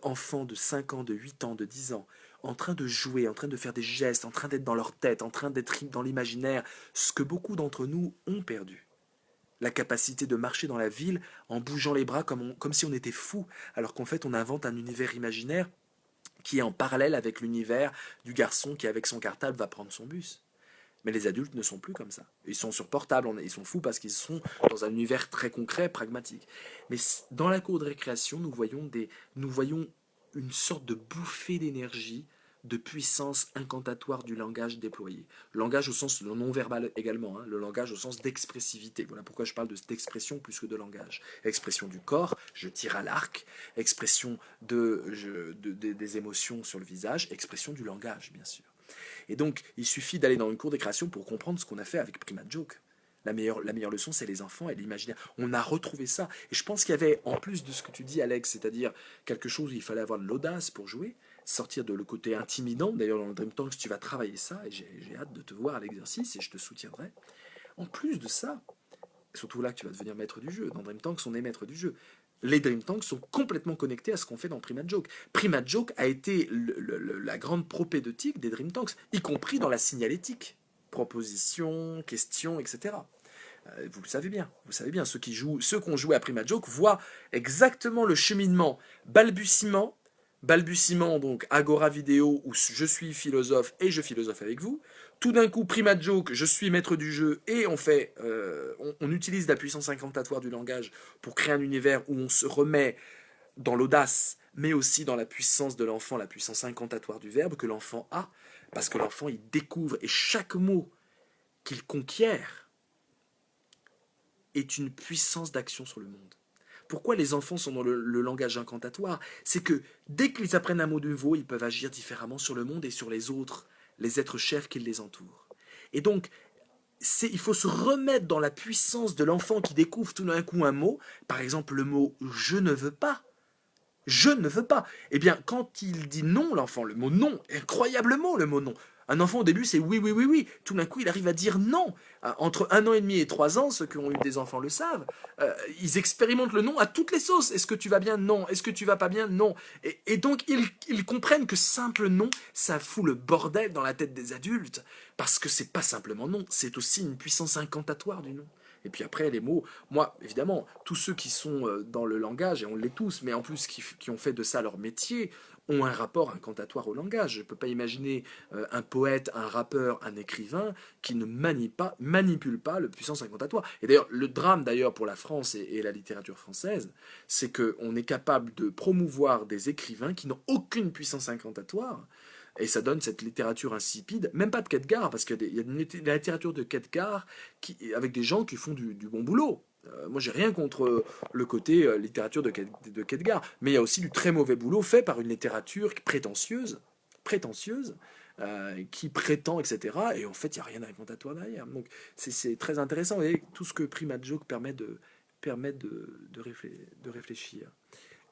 enfants de 5 ans, de 8 ans, de 10 ans, en train de jouer, en train de faire des gestes, en train d'être dans leur tête, en train d'être dans l'imaginaire, ce que beaucoup d'entre nous ont perdu. La capacité de marcher dans la ville en bougeant les bras comme si on était fou, alors qu'en fait on invente un univers imaginaire qui est en parallèle avec l'univers du garçon qui avec son cartable va prendre son bus. Mais les adultes ne sont plus comme ça. Ils sont sur portable, ils sont fous parce qu'ils sont dans un univers très concret, pragmatique. Mais dans la cour de récréation, nous voyons une sorte de bouffée d'énergie, de puissance incantatoire du langage déployé. Le langage au sens non-verbal également, hein, le langage au sens d'expressivité. Voilà pourquoi je parle d'expression plus que de langage. Expression du corps, je tire à l'arc, expression des émotions sur le visage, expression du langage, bien sûr. Et donc, il suffit d'aller dans une cour de création pour comprendre ce qu'on a fait avec Prima Joke. La meilleure leçon, c'est les enfants et l'imaginaire. On a retrouvé ça. Et je pense qu'il y avait, en plus de ce que tu dis, Alex, c'est-à-dire quelque chose où il fallait avoir de l'audace pour jouer, sortir de le côté intimidant. D'ailleurs, dans le Dream Tanks, tu vas travailler ça, et j'ai hâte de te voir à l'exercice, et je te soutiendrai. En plus de ça, surtout là que tu vas devenir maître du jeu. Dans Dream Tanks, on est maître du jeu. Les Dream Tanks sont complètement connectés à ce qu'on fait dans Prima Joke. Prima Joke a été la grande propédeutique des Dream Tanks, y compris dans la signalétique. Proposition, question, etc. Vous le savez bien, ceux qui ont joué à Prima Joke voient exactement le cheminement balbutiement, donc Agora Vidéo où je suis philosophe et je philosophe avec vous. Tout d'un coup, Prima Joke, je suis maître du jeu et on utilise la puissance incantatoire du langage pour créer un univers où on se remet dans l'audace, mais aussi dans la puissance de l'enfant, la puissance incantatoire du verbe que l'enfant a, parce que l'enfant il découvre et chaque mot qu'il conquiert est une puissance d'action sur le monde. Pourquoi les enfants sont dans le langage incantatoire? C'est que dès qu'ils apprennent un mot nouveau, ils peuvent agir différemment sur le monde et sur les autres, les êtres chers qui les entourent. Et donc, il faut se remettre dans la puissance de l'enfant qui découvre tout d'un coup un mot, par exemple le mot « je ne veux pas ». Je ne veux pas. Eh bien, quand il dit non, l'enfant, le mot non, incroyable mot, le mot non. Un enfant, au début, c'est oui, oui, oui, oui. Tout d'un coup, il arrive à dire non. Entre 1 an et demi et 3 ans, ceux qui ont eu des enfants le savent, ils expérimentent le non à toutes les sauces. Est-ce que tu vas bien? Non. Est-ce que tu vas pas bien? Non. Et donc, ils comprennent que simple non, ça fout le bordel dans la tête des adultes. Parce que c'est pas simplement non, c'est aussi une puissance incantatoire du non. Et puis après, les mots, moi, évidemment, tous ceux qui sont dans le langage, et on l'est tous, mais en plus qui ont fait de ça leur métier, ont un rapport incantatoire au langage. Je ne peux pas imaginer un poète, un rappeur, un écrivain qui ne manipule pas le puissance incantatoire. Et d'ailleurs, le drame d'ailleurs pour la France et la littérature française, c'est qu'on est capable de promouvoir des écrivains qui n'ont aucune puissance incantatoire, Et ça donne cette littérature insipide, même pas de Kierkegaard, parce qu'il y a la littérature de Kierkegaard avec des gens qui font du bon boulot. Moi, j'ai rien contre le côté littérature de Kierkegaard, mais il y a aussi du très mauvais boulot fait par une littérature prétentieuse, qui prétend, etc. Et en fait, il n'y a rien d'incantatoire derrière. Donc, c'est très intéressant. Vous voyez, tout ce que Prima Joke permet de réfléchir.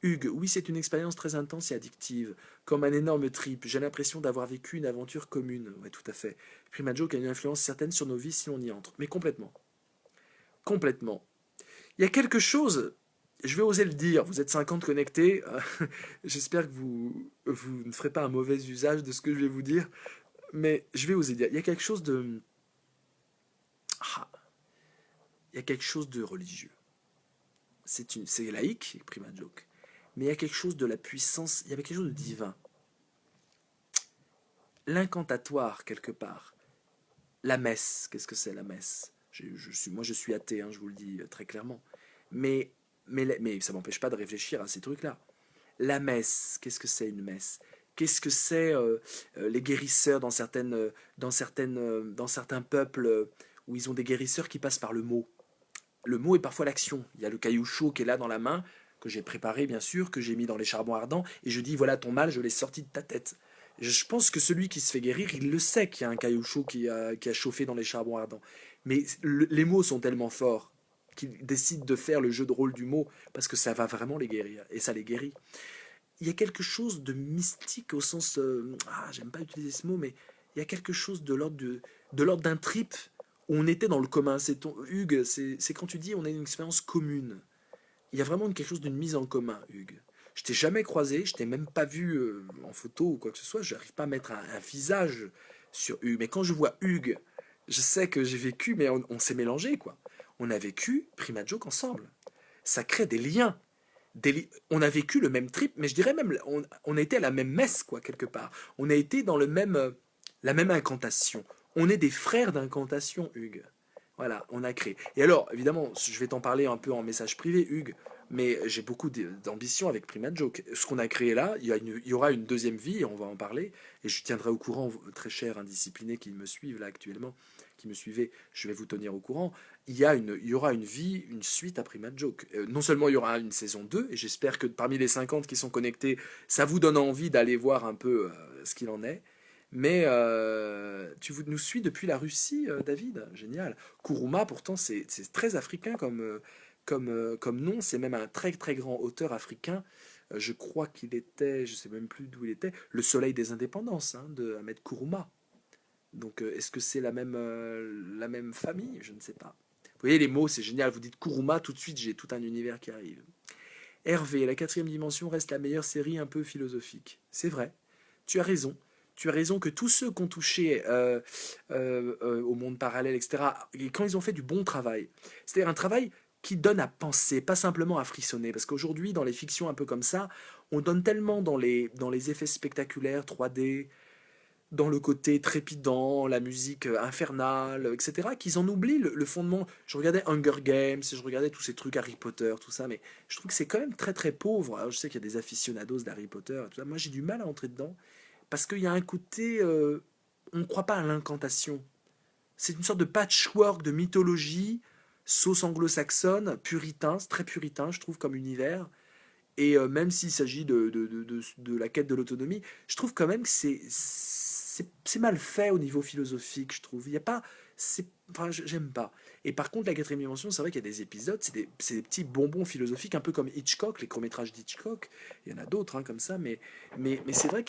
Hugues, oui, c'est une expérience très intense et addictive, comme un énorme trip. J'ai l'impression d'avoir vécu une aventure commune. Oui, tout à fait. Prima Joke a une influence certaine sur nos vies si l'on y entre. Mais complètement. Complètement. Il y a quelque chose, je vais oser le dire, vous êtes 50 connectés, j'espère que vous ne ferez pas un mauvais usage de ce que je vais vous dire, mais je vais oser dire, il y a quelque chose de... Ah, il y a quelque chose de religieux. C'est laïque, Prima Joke, mais il y a quelque chose de la puissance, il y avait quelque chose de divin. L'incantatoire, quelque part. La messe, qu'est-ce que c'est la messe? Moi, je suis athée, hein, je vous le dis très clairement. Mais, mais ça ne m'empêche pas de réfléchir à ces trucs-là. La messe, qu'est-ce que c'est une messe? Qu'est-ce que c'est les guérisseurs dans certains peuples où ils ont des guérisseurs qui passent par le mot? Le mot est parfois l'action. Il y a le caillou chaud qui est là dans la main, que j'ai préparé bien sûr, que j'ai mis dans les charbons ardents, et je dis voilà ton mal, je l'ai sorti de ta tête. Je pense que celui qui se fait guérir, il le sait qu'il y a un caillou chaud qui a chauffé dans les charbons ardents. Mais les mots sont tellement forts qu'ils décident de faire le jeu de rôle du mot parce que ça va vraiment les guérir, et ça les guérit. Il y a quelque chose de mystique au sens... j'aime pas utiliser ce mot, mais il y a quelque chose de l'ordre d'un trip où on était dans le commun. Hugues, c'est quand tu dis on a une expérience commune. Il y a vraiment quelque chose d'une mise en commun, Hugues. Je t'ai jamais croisé, je t'ai même pas vu en photo ou quoi que ce soit. Je n'arrive pas à mettre un visage sur Hugues. Mais quand je vois Hugues, je sais que j'ai vécu, mais on s'est mélangé, quoi. On a vécu Prima Joke ensemble. Ça crée des liens. On a vécu le même trip, mais je dirais même, on a été à la même messe, quoi, quelque part. On a été dans la même incantation. On est des frères d'incantation, Hugues. Voilà, on a créé. Et alors, évidemment, je vais t'en parler un peu en message privé, Hugues, mais j'ai beaucoup d'ambition avec Prima Joke. Ce qu'on a créé là, il y aura une deuxième vie, et on va en parler, et je tiendrai au courant, très chers indisciplinés qui me suivent là actuellement, qui me suivez, je vais vous tenir au courant. Il y aura une vie, une suite à Prima Joke. Non seulement il y aura une saison 2, et j'espère que parmi les 50 qui sont connectés, ça vous donne envie d'aller voir un peu ce qu'il en est. Mais tu nous suis depuis la Russie, David. Génial. Kuruma, pourtant, c'est très africain comme nom. C'est même un très très grand auteur africain. Je crois qu'il était, je sais même plus d'où il était, le soleil des indépendances, hein, de Ahmed Kuruma. Donc, est-ce que c'est la même famille? Je ne sais pas. Vous voyez, les mots, c'est génial. Vous dites Kuruma, tout de suite, j'ai tout un univers qui arrive. Hervé, la quatrième dimension reste la meilleure série un peu philosophique. C'est vrai. Tu as raison. Tu as raison que tous ceux qui ont touché au monde parallèle, etc., et quand ils ont fait du bon travail, c'est-à-dire un travail qui donne à penser, pas simplement à frissonner, parce qu'aujourd'hui, dans les fictions un peu comme ça, on donne tellement dans les effets spectaculaires 3D, dans le côté trépidant, la musique infernale, etc., qu'ils en oublient le fondement. Je regardais Hunger Games, je regardais tous ces trucs Harry Potter, tout ça, mais je trouve que c'est quand même très très pauvre. Alors, je sais qu'il y a des aficionados d'Harry Potter, tout ça. Moi j'ai du mal à entrer dedans, parce qu'il y a un côté... on ne croit pas à l'incantation. C'est une sorte de patchwork de mythologie, sauce anglo-saxonne, puritain, c'est très puritain, je trouve, comme univers. Et même s'il s'agit de la quête de l'autonomie, je trouve quand même que c'est mal fait au niveau philosophique, je trouve. Il y a pas... Enfin, j'aime pas. Et par contre, la quatrième dimension, c'est vrai qu'il y a des épisodes, c'est des petits bonbons philosophiques, un peu comme Hitchcock, les courts-métrages d'Hitchcock. Il y en a d'autres, hein, comme ça, mais c'est vrai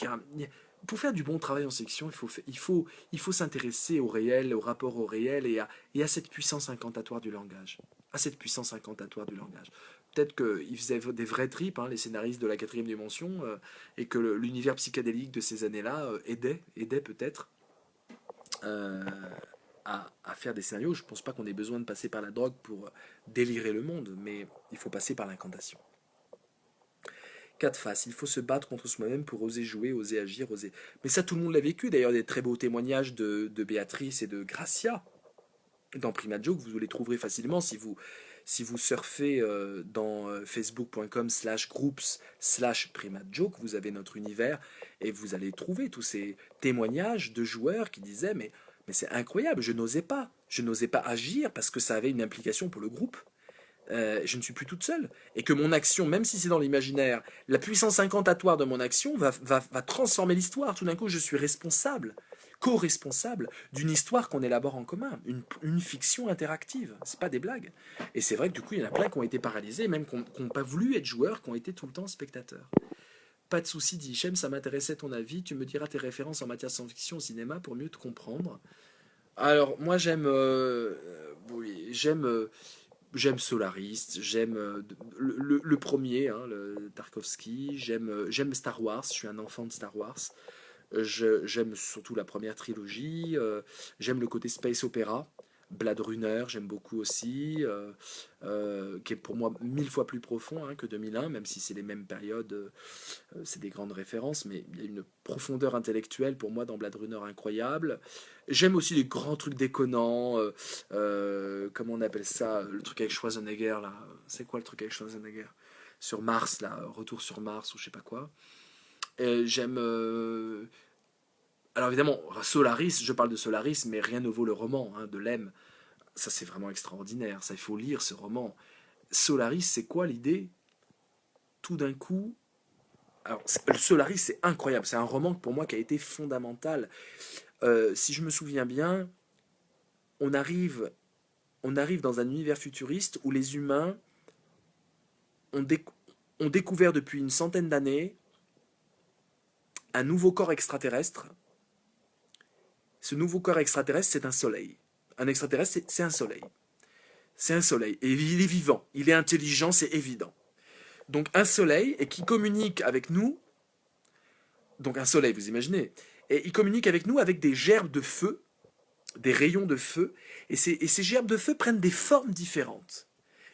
pour faire du bon travail en section, il faut s'intéresser au réel, au rapport au réel et à cette puissance incantatoire du langage. À cette puissance incantatoire du langage. Peut-être qu'ils faisaient des vrais trips, hein, les scénaristes de la quatrième dimension, et que l'univers psychédélique de ces années-là aidait peut-être euh, à faire des scénarios. Je ne pense pas qu'on ait besoin de passer par la drogue pour délirer le monde, mais il faut passer par l'incantation. Quatre faces, il faut se battre contre soi-même pour oser jouer, oser agir, oser... Mais ça, tout le monde l'a vécu, d'ailleurs, des très beaux témoignages de Béatrice et de Gracia. Dans Prima Joke, vous les trouverez facilement Si vous surfez dans facebook.com/groups/primatejoke, vous avez notre univers et vous allez trouver tous ces témoignages de joueurs qui disaient mais c'est incroyable, je n'osais pas agir parce que ça avait une implication pour le groupe. Je ne suis plus toute seule. Et que mon action, même si c'est dans l'imaginaire, la puissance incantatoire de mon action va transformer l'histoire. Tout d'un coup, je suis responsable, co-responsable d'une histoire qu'on élabore en commun, une fiction interactive. C'est pas des blagues. Et c'est vrai que du coup, il y en a plein qui ont été paralysés, même qui n'ont pas voulu être joueurs, qui ont été tout le temps spectateurs. Pas de souci, dit Hichem, ça m'intéressait ton avis. Tu me diras tes références en matière de science-fiction au cinéma pour mieux te comprendre. Alors, moi, oui, j'aime Solaris, j'aime le premier, hein, le Tarkovsky, j'aime Star Wars, je suis un enfant de Star Wars. J'aime surtout la première trilogie, j'aime le côté space opéra. Blade Runner, j'aime beaucoup aussi, qui est pour moi 1000 fois plus profond hein, que 2001, même si c'est les mêmes périodes, c'est des grandes références, mais il y a une profondeur intellectuelle pour moi dans Blade Runner incroyable. J'aime aussi les grands trucs déconnants, comment on appelle ça, le truc avec Schwarzenegger, là, c'est quoi le truc avec Schwarzenegger? Sur Mars, là, Retour sur Mars ou je sais pas quoi. J'aime alors évidemment, Solaris, je parle de Solaris, mais rien ne vaut le roman hein, de Lem. Ça c'est vraiment extraordinaire, ça il faut lire ce roman. Solaris, c'est quoi l'idée? Tout d'un coup, alors Solaris c'est incroyable, c'est un roman pour moi qui a été fondamental. Si je me souviens bien, on arrive, on arrive dans un univers futuriste où les humains ont, ont découvert depuis une centaine d'années un nouveau corps extraterrestre. Ce nouveau corps extraterrestre, c'est un soleil. Un extraterrestre, c'est un soleil. C'est un soleil. Et il est vivant. Il est intelligent, c'est évident. Donc un soleil, et qui communique avec nous. Donc un soleil, vous imaginez. Et il communique avec nous avec des gerbes de feu, des rayons de feu. Et ces gerbes de feu prennent des formes différentes.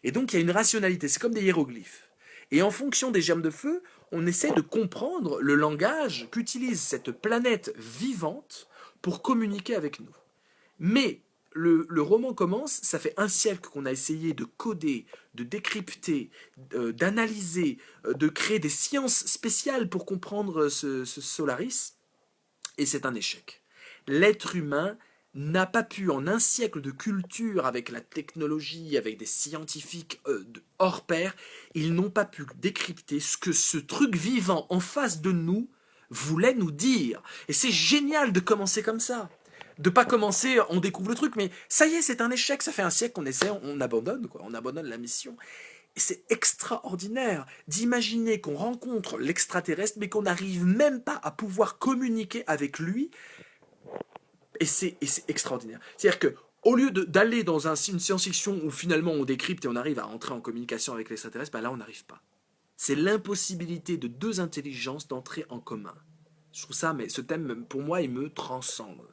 Et donc il y a une rationalité. C'est comme des hiéroglyphes. Et en fonction des gerbes de feu, on essaie de comprendre le langage qu'utilise cette planète vivante pour communiquer avec nous. Mais le roman commence, ça fait un siècle qu'on a essayé de coder, de décrypter, d'analyser, de créer des sciences spéciales pour comprendre ce Solaris, et c'est un échec. L'être humain n'a pas pu, en un siècle de culture, avec la technologie, avec des scientifiques hors pair, ils n'ont pas pu décrypter ce que ce truc vivant en face de nous voulait nous dire. Et c'est génial de commencer comme ça. De pas commencer, on découvre le truc, mais ça y est, c'est un échec, ça fait un siècle qu'on essaie, on abandonne, quoi, on abandonne la mission. Et c'est extraordinaire d'imaginer qu'on rencontre l'extraterrestre, mais qu'on n'arrive même pas à pouvoir communiquer avec lui. Et c'est extraordinaire. C'est-à-dire que au lieu d'aller dans une science-fiction où finalement on décrypte et on arrive à entrer en communication avec l'extraterrestre, ben là on n'arrive pas. C'est l'impossibilité de deux intelligences d'entrer en commun. Je trouve ça, mais ce thème, pour moi, il me transcende.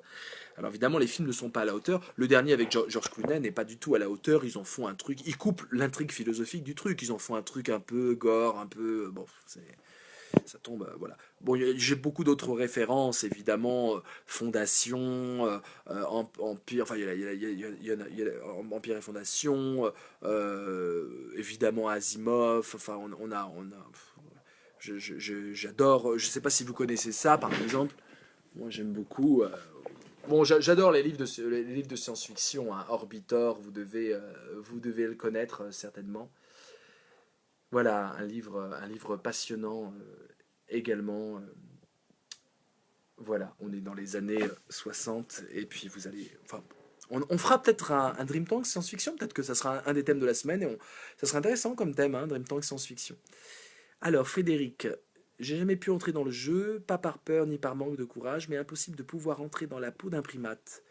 Alors évidemment, les films ne sont pas à la hauteur. Le dernier avec George Clooney n'est pas du tout à la hauteur. Ils en font un truc, ils coupent l'intrigue philosophique du truc. Ils en font un truc un peu gore, un peu... Bon, ça tombe, voilà. Bon, j'ai beaucoup d'autres références, évidemment. Fondation, Empire, enfin, il y a Empire et Fondation, évidemment Asimov, enfin, j'adore, je sais pas si vous connaissez ça, par exemple. Moi, j'aime beaucoup. Bon, j'adore les livres de science-fiction, hein. Orbitor, vous devez le connaître certainement. Voilà, un livre passionnant également. Voilà, on est dans les années 60 et puis vous allez... Enfin, on fera peut-être un Dream Tank science-fiction, peut-être que ça sera un des thèmes de la semaine et ça sera intéressant comme thème, hein, Dream Tank science-fiction. Alors, Frédéric, j'ai jamais pu entrer dans le jeu, pas par peur ni par manque de courage, mais impossible de pouvoir entrer dans la peau d'un primate.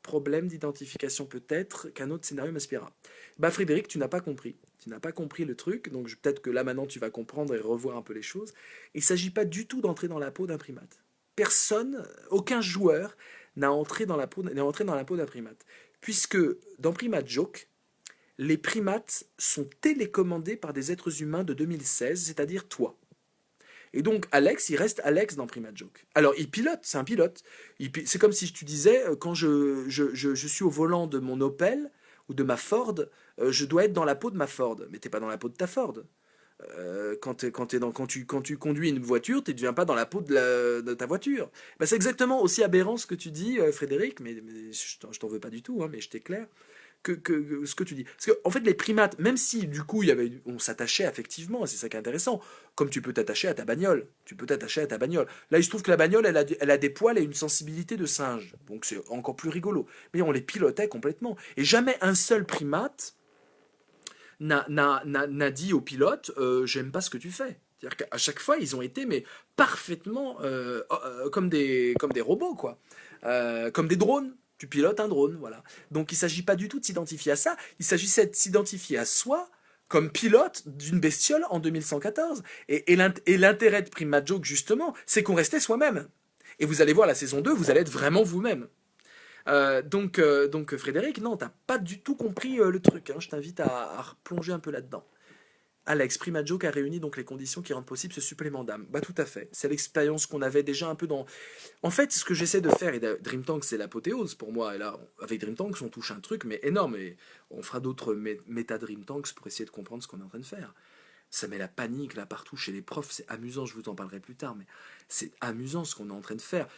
Problème d'identification peut-être qu'un autre scénario m'inspirera. Bah Frédéric, tu n'as pas compris. Tu n'as pas compris le truc, donc peut-être que là maintenant tu vas comprendre et revoir un peu les choses. Il ne s'agit pas du tout d'entrer dans la peau d'un primate. Personne, aucun joueur n'a entré dans la peau d'un primate. Puisque dans Primate Joke, les primates sont télécommandés par des êtres humains de 2016, c'est-à-dire toi. Et donc Alex, il reste Alex dans Primate Joke. Alors il pilote, c'est un pilote. C'est comme si tu disais, quand je suis au volant de mon Opel ou de ma Ford, Je dois être dans la peau de ma Ford. Mais t'es pas dans la peau de ta Ford. Quand tu conduis une voiture, tu ne deviens pas dans la peau de ta voiture. Bah, c'est exactement aussi aberrant ce que tu dis, Frédéric, mais je t'en veux pas du tout, hein, mais je t'éclaire, que ce que tu dis. Parce que, en fait, les primates, même si du coup, on s'attachait affectivement, c'est ça qui est intéressant, comme tu peux t'attacher à ta bagnole. Tu peux t'attacher à ta bagnole. Là, il se trouve que la bagnole, elle a des poils et une sensibilité de singe. Donc c'est encore plus rigolo. Mais on les pilotait complètement. Et jamais un seul primate n'a dit au pilote j'aime pas ce que tu fais. C'est-à-dire qu'à chaque fois, ils ont été mais parfaitement comme des robots, quoi. Comme des drones. Tu pilotes un drone, voilà. Donc il ne s'agit pas du tout de s'identifier à ça, il s'agissait de s'identifier à soi comme pilote d'une bestiole en 2114. Et l'intérêt de Prima Joke, justement, c'est qu'on restait soi-même. Et vous allez voir la saison 2, vous allez être vraiment vous-même. Donc Frédéric, non, t'as pas du tout compris le truc, hein. Je t'invite à replonger un peu là-dedans. Alex, Prima Joke a réuni donc les conditions qui rendent possible ce supplément d'âme. Bah tout à fait. C'est l'expérience qu'on avait déjà un peu dans. En fait, ce que j'essaie de faire, et Dream Tanks c'est l'apothéose pour moi. Et là, avec Dream Tanks, on touche un truc mais énorme. Et on fera d'autres méta Dream Tanks pour essayer de comprendre ce qu'on est en train de faire. Ça met la panique là partout chez les profs, c'est amusant, je vous en parlerai plus tard, mais c'est amusant ce qu'on est en train de faire.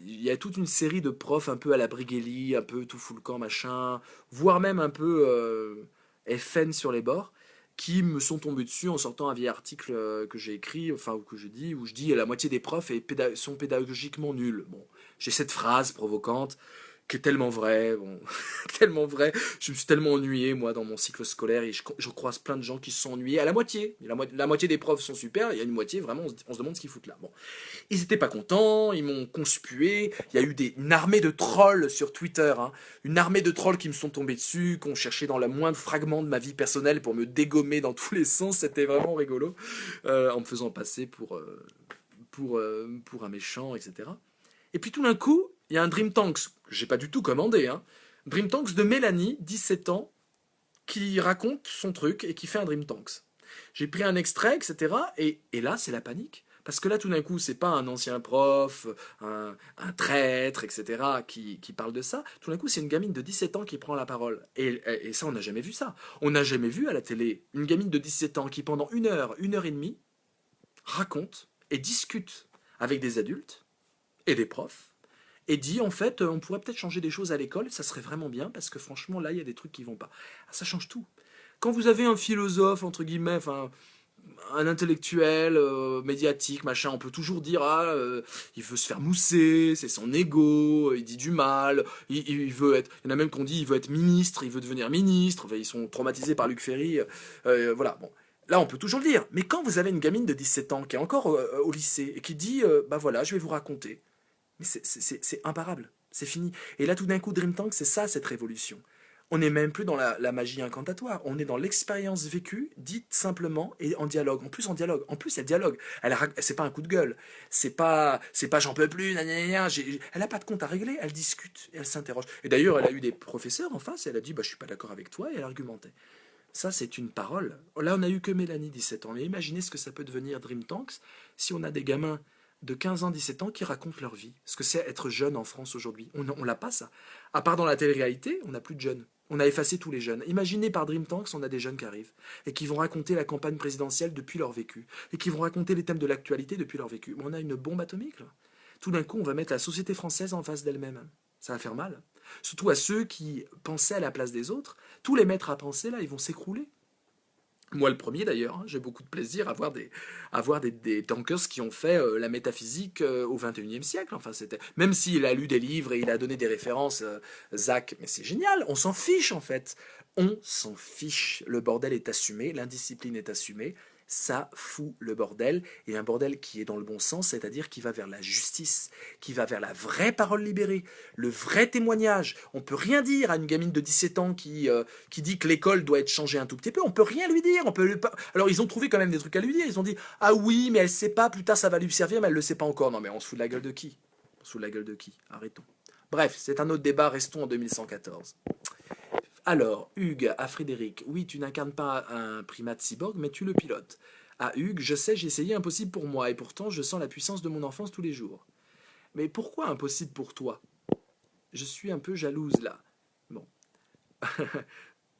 Il y a toute une série de profs un peu à la Brigelli, un peu tout fout le camp, machin, voire même un peu FN sur les bords, qui me sont tombés dessus en sortant un vieil article que j'ai écrit, enfin, ou que je dis, où je dis la moitié des profs sont pédagogiquement nuls. Bon, j'ai cette phrase provocante qui est tellement vrai, bon, tellement vrai. Je me suis tellement ennuyé, moi, dans mon cycle scolaire, et je croise plein de gens qui se sont ennuyés à la moitié. La moitié des profs sont super, il y a une moitié, vraiment, on se demande ce qu'ils foutent là. Bon. Ils n'étaient pas contents, ils m'ont conspué, il y a eu une armée de trolls sur Twitter, hein, une armée de trolls qui me sont tombés dessus, qui ont cherché dans le moindre fragment de ma vie personnelle pour me dégommer dans tous les sens, c'était vraiment rigolo, en me faisant passer pour un méchant, etc. Et puis tout d'un coup, il y a un Dream Tanks, que j'ai pas du tout commandé, hein. Dream Tanks de Mélanie, 17 ans, qui raconte son truc et qui fait un Dream Tanks. J'ai pris un extrait, etc. Et là, c'est la panique. Parce que là, tout d'un coup, c'est pas un ancien prof, un traître, etc., qui parle de ça. Tout d'un coup, c'est une gamine de 17 ans qui prend la parole. Et ça, on n'a jamais vu ça. On n'a jamais vu à la télé une gamine de 17 ans qui, pendant une heure et demie, raconte et discute avec des adultes et des profs et dit en fait on pourrait peut-être changer des choses à l'école, ça serait vraiment bien parce que franchement là il y a des trucs qui vont pas. Ah, ça change tout. Quand vous avez un philosophe entre guillemets, enfin un intellectuel médiatique machin, on peut toujours dire il veut se faire mousser, c'est son ego, il dit du mal, il veut être, il y en a même qu'on dit il veut être ministre, il veut devenir ministre, enfin, ils sont traumatisés par Luc Ferry, voilà bon. Là, on peut toujours le dire. Mais quand vous avez une gamine de 17 ans qui est encore au lycée et qui dit bah voilà, je vais vous raconter, mais c'est imparable, c'est fini. Et là, tout d'un coup, Dream Tank, c'est ça, cette révolution. On n'est même plus dans la magie incantatoire, on est dans l'expérience vécue, dite simplement et en dialogue. En plus, en dialogue. En plus, elle dialogue. C'est pas un coup de gueule. C'est pas j'en peux plus, elle a pas de compte à régler, elle discute, et elle s'interroge. Et d'ailleurs, elle a eu des professeurs en face, et elle a dit, bah, je suis pas d'accord avec toi, et elle argumentait. Ça, c'est une parole. Là, on a eu que Mélanie, 17 ans. Mais imaginez ce que ça peut devenir Dream Tanks si on a des gamins de 15 ans, 17 ans qui racontent leur vie. Ce que c'est être jeune en France aujourd'hui. On l'a pas, ça. À part dans la télé-réalité, on n'a plus de jeunes. On a effacé tous les jeunes. Imaginez par Dream Tanks, on a des jeunes qui arrivent et qui vont raconter la campagne présidentielle depuis leur vécu et qui vont raconter les thèmes de l'actualité depuis leur vécu. On a une bombe atomique, là. Tout d'un coup, on va mettre la société française en face d'elle-même. Ça va faire mal. Surtout à ceux qui pensaient à la place des autres. Tous les maîtres à penser, là, ils vont s'écrouler. Moi, le premier d'ailleurs, hein, j'ai beaucoup de plaisir à voir des tankers qui ont fait la métaphysique au XXIe siècle. Enfin, même s'il a lu des livres et il a donné des références, Zach, mais c'est génial, on s'en fiche en fait. On s'en fiche. Le bordel est assumé, l'indiscipline est assumée. Ça fout le bordel, et un bordel qui est dans le bon sens, c'est-à-dire qui va vers la justice, qui va vers la vraie parole libérée, le vrai témoignage. On peut rien dire à une gamine de 17 ans qui dit que l'école doit être changée un tout petit peu, on peut rien lui dire. Alors ils ont trouvé quand même des trucs à lui dire, ils ont dit « Ah oui, mais elle sait pas, plus tard ça va lui servir, mais elle le sait pas encore. » Non mais on se fout de la gueule de qui? On se fout de la gueule de qui? Arrêtons. Bref, c'est un autre débat, restons en 2114. Alors, Hugues, à Frédéric, oui, tu n'incarnes pas un primate cyborg, mais tu le pilotes. À Hugues, je sais, j'ai essayé impossible pour moi, et pourtant je sens la puissance de mon enfance tous les jours. Mais pourquoi impossible pour toi? Je suis un peu jalouse là. Bon.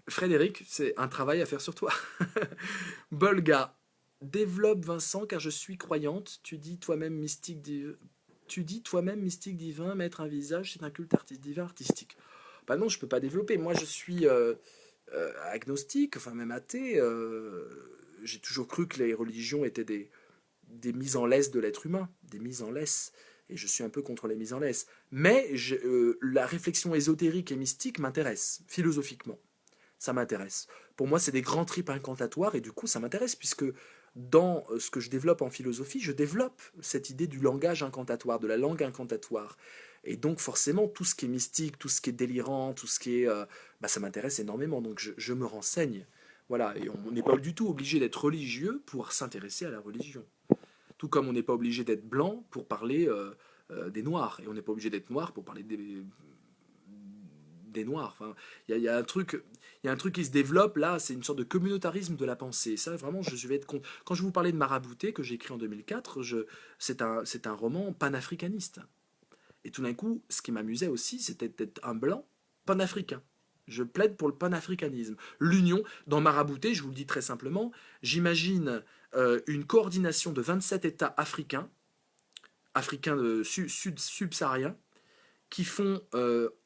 Frédéric, c'est un travail à faire sur toi. Bolga, développe Vincent, car je suis croyante. Tu dis toi-même mystique divin, mettre un visage, c'est un culte divin artistique. Bah non, je peux pas développer. Moi, je suis agnostique, enfin même athée. J'ai toujours cru que les religions étaient des mises en laisse de l'être humain, des mises en laisse. Et je suis un peu contre les mises en laisse. Mais la réflexion ésotérique et mystique m'intéresse, philosophiquement. Ça m'intéresse. Pour moi, c'est des grands tripes incantatoires et du coup, ça m'intéresse puisque dans ce que je développe en philosophie, je développe cette idée du langage incantatoire, de la langue incantatoire. Et donc, forcément, tout ce qui est mystique, tout ce qui est délirant, tout ce qui est. Bah, ça m'intéresse énormément. Donc, je me renseigne. Voilà. Et on n'est pas du tout obligé d'être religieux pour s'intéresser à la religion. Tout comme on n'est pas obligé d'être blanc pour parler des noirs. Et on n'est pas obligé d'être noir pour parler des noirs. Enfin, il y a un truc, il y a un truc qui se développe là, c'est une sorte de communautarisme de la pensée. Ça, vraiment, je vais être contre. Quand je vous parlais de Marabouté que j'ai écrit en 2004, c'est un roman panafricaniste. Et tout d'un coup, ce qui m'amusait aussi, c'était d'être un blanc panafricain. Je plaide pour le panafricanisme. L'union, dans Marabouté, je vous le dis très simplement, j'imagine une coordination de 27 États africains, africains subsahariens, qui font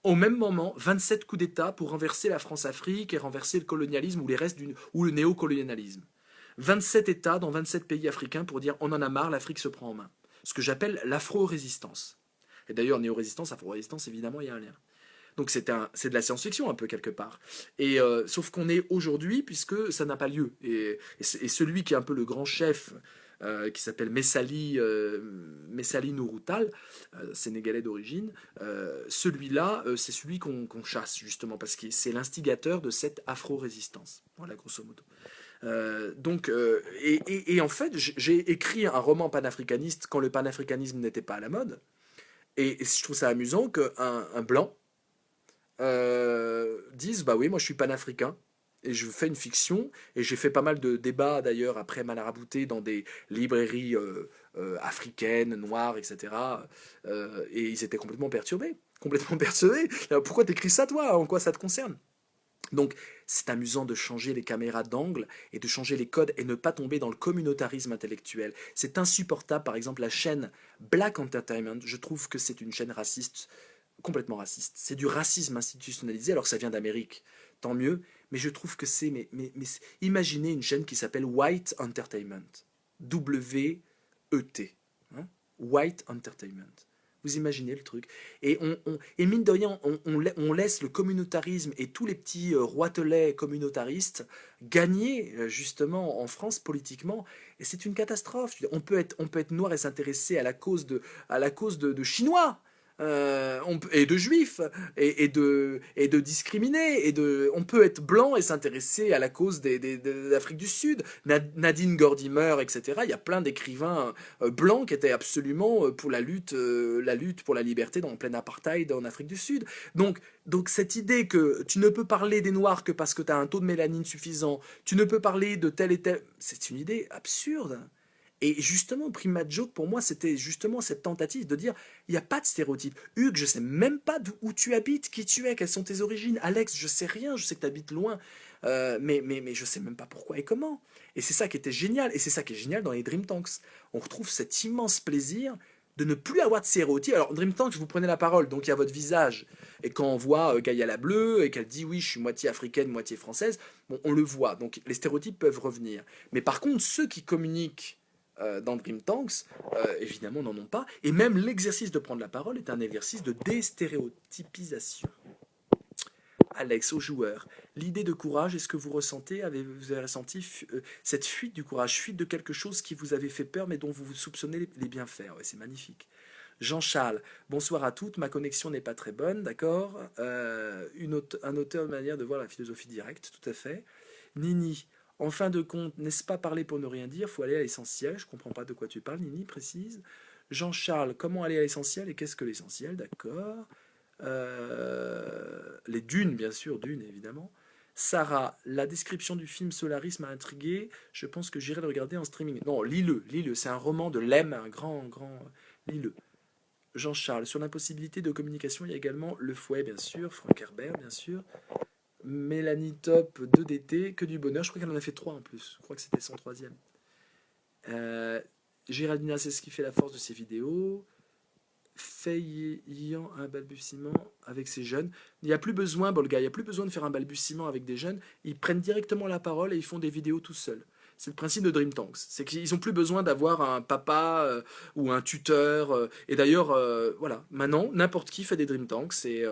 au même moment 27 coups d'État pour renverser la France-Afrique et renverser le colonialisme ou, ou le néocolonialisme. 27 États dans 27 pays africains pour dire on en a marre, l'Afrique se prend en main. Ce que j'appelle l'afro-résistance. Et d'ailleurs, néo-résistance, afro-résistance, évidemment, il y a un lien. Donc c'est de la science-fiction un peu quelque part. Et sauf qu'on est aujourd'hui puisque ça n'a pas lieu. Et celui qui est un peu le grand chef, qui s'appelle Messali Nouroutal, sénégalais d'origine, celui-là, c'est celui qu'on chasse justement parce que c'est l'instigateur de cette afro-résistance. Voilà, grosso modo. Et en fait, j'ai écrit un roman panafricaniste quand le panafricanisme n'était pas à la mode. Et je trouve ça amusant qu'un blanc disent bah oui, moi je suis panafricain et je fais une fiction et j'ai fait pas mal de débats d'ailleurs après Malharabouté dans des librairies africaines, noires, etc. Et ils étaient complètement perturbés. Complètement perturbés. Pourquoi t'écris ça toi? En quoi ça te concerne? Donc, c'est amusant de changer les caméras d'angle et de changer les codes et ne pas tomber dans le communautarisme intellectuel. C'est insupportable, par exemple, la chaîne Black Entertainment. Je trouve que c'est une chaîne raciste, complètement raciste. C'est du racisme institutionnalisé alors que ça vient d'Amérique. Tant mieux, mais je trouve que c'est. Imaginez une chaîne qui s'appelle White Entertainment. W-E-T. Hein, White Entertainment. Vous imaginez le truc. Et mine de rien, on laisse le communautarisme et tous les petits roitelets communautaristes gagner justement en France politiquement. Et c'est une catastrophe. On peut être noir et s'intéresser à la cause de Chinois. Et de juifs et de discriminés on peut être blanc et s'intéresser à la cause de l'Afrique du Sud. Nadine Gordimer, etc. Il y a plein d'écrivains blancs qui étaient absolument pour la lutte pour la liberté dans le plein apartheid en Afrique du Sud. Donc cette idée que tu ne peux parler des noirs que parce que tu as un taux de mélanine suffisant, tu ne peux parler de tel et tel, c'est une idée absurde. Et justement, Prima Joke, pour moi, c'était justement cette tentative de dire, il n'y a pas de stéréotype. Hugues, je sais même pas où tu habites, qui tu es, quelles sont tes origines. Alex, je sais rien, je sais que tu habites loin, mais je sais même pas pourquoi et comment. Et c'est ça qui était génial, et c'est ça qui est génial dans les Dream Tanks. On retrouve cet immense plaisir de ne plus avoir de stéréotypes. Alors, Dream Tanks, vous prenez la parole, donc il y a votre visage. Et quand on voit Gaïa la Bleue, et qu'elle dit, oui, je suis moitié africaine, moitié française, bon, on le voit. Donc, les stéréotypes peuvent revenir. Mais par contre, ceux qui communiquent dans Dream Tanks, évidemment, n'en ont pas. Et même l'exercice de prendre la parole est un exercice de déstéréotypisation. Alex, aux joueurs, l'idée de courage, est-ce que vous ressentez, vous avez ressenti cette fuite du courage, fuite de quelque chose qui vous avait fait peur, mais dont vous soupçonnez les bienfaits? Ouais, c'est magnifique. Jean-Charles, bonsoir à toutes, ma connexion n'est pas très bonne, d'accord. Un auteur, une manière de voir la philosophie directe, tout à fait. Nini, en fin de compte, n'est-ce pas parler pour ne rien dire? Faut aller à l'essentiel. Je comprends pas de quoi tu parles, Nini, précise. Jean-Charles, comment aller à l'essentiel et qu'est-ce que l'essentiel? D'accord. Les dunes, bien sûr, dunes, évidemment. Sarah, la description du film Solaris m'a intrigué. Je pense que j'irai le regarder en streaming. Non, lis-le, lis-le. C'est un roman de Lem, un grand. Lis-le. Jean-Charles, sur l'impossibilité de communication, il y a également Le Fouet, bien sûr. Frank Herbert, bien sûr. Mélanie Top 2DT, que du bonheur. Je crois qu'elle en a fait 3 en plus. Je crois que c'était son troisième. Euh, Géraldina, c'est ce qui fait la force de ses vidéos. Ayant un balbutiement avec ces jeunes. Il n'y a plus besoin, bon, le gars, il n'y a plus besoin de faire un balbutiement avec des jeunes. Ils prennent directement la parole et ils font des vidéos tout seuls. C'est le principe de Dream Tanks. C'est qu'ils n'ont plus besoin d'avoir un papa ou un tuteur. Et d'ailleurs, voilà, maintenant, n'importe qui fait des Dream Tanks. C'est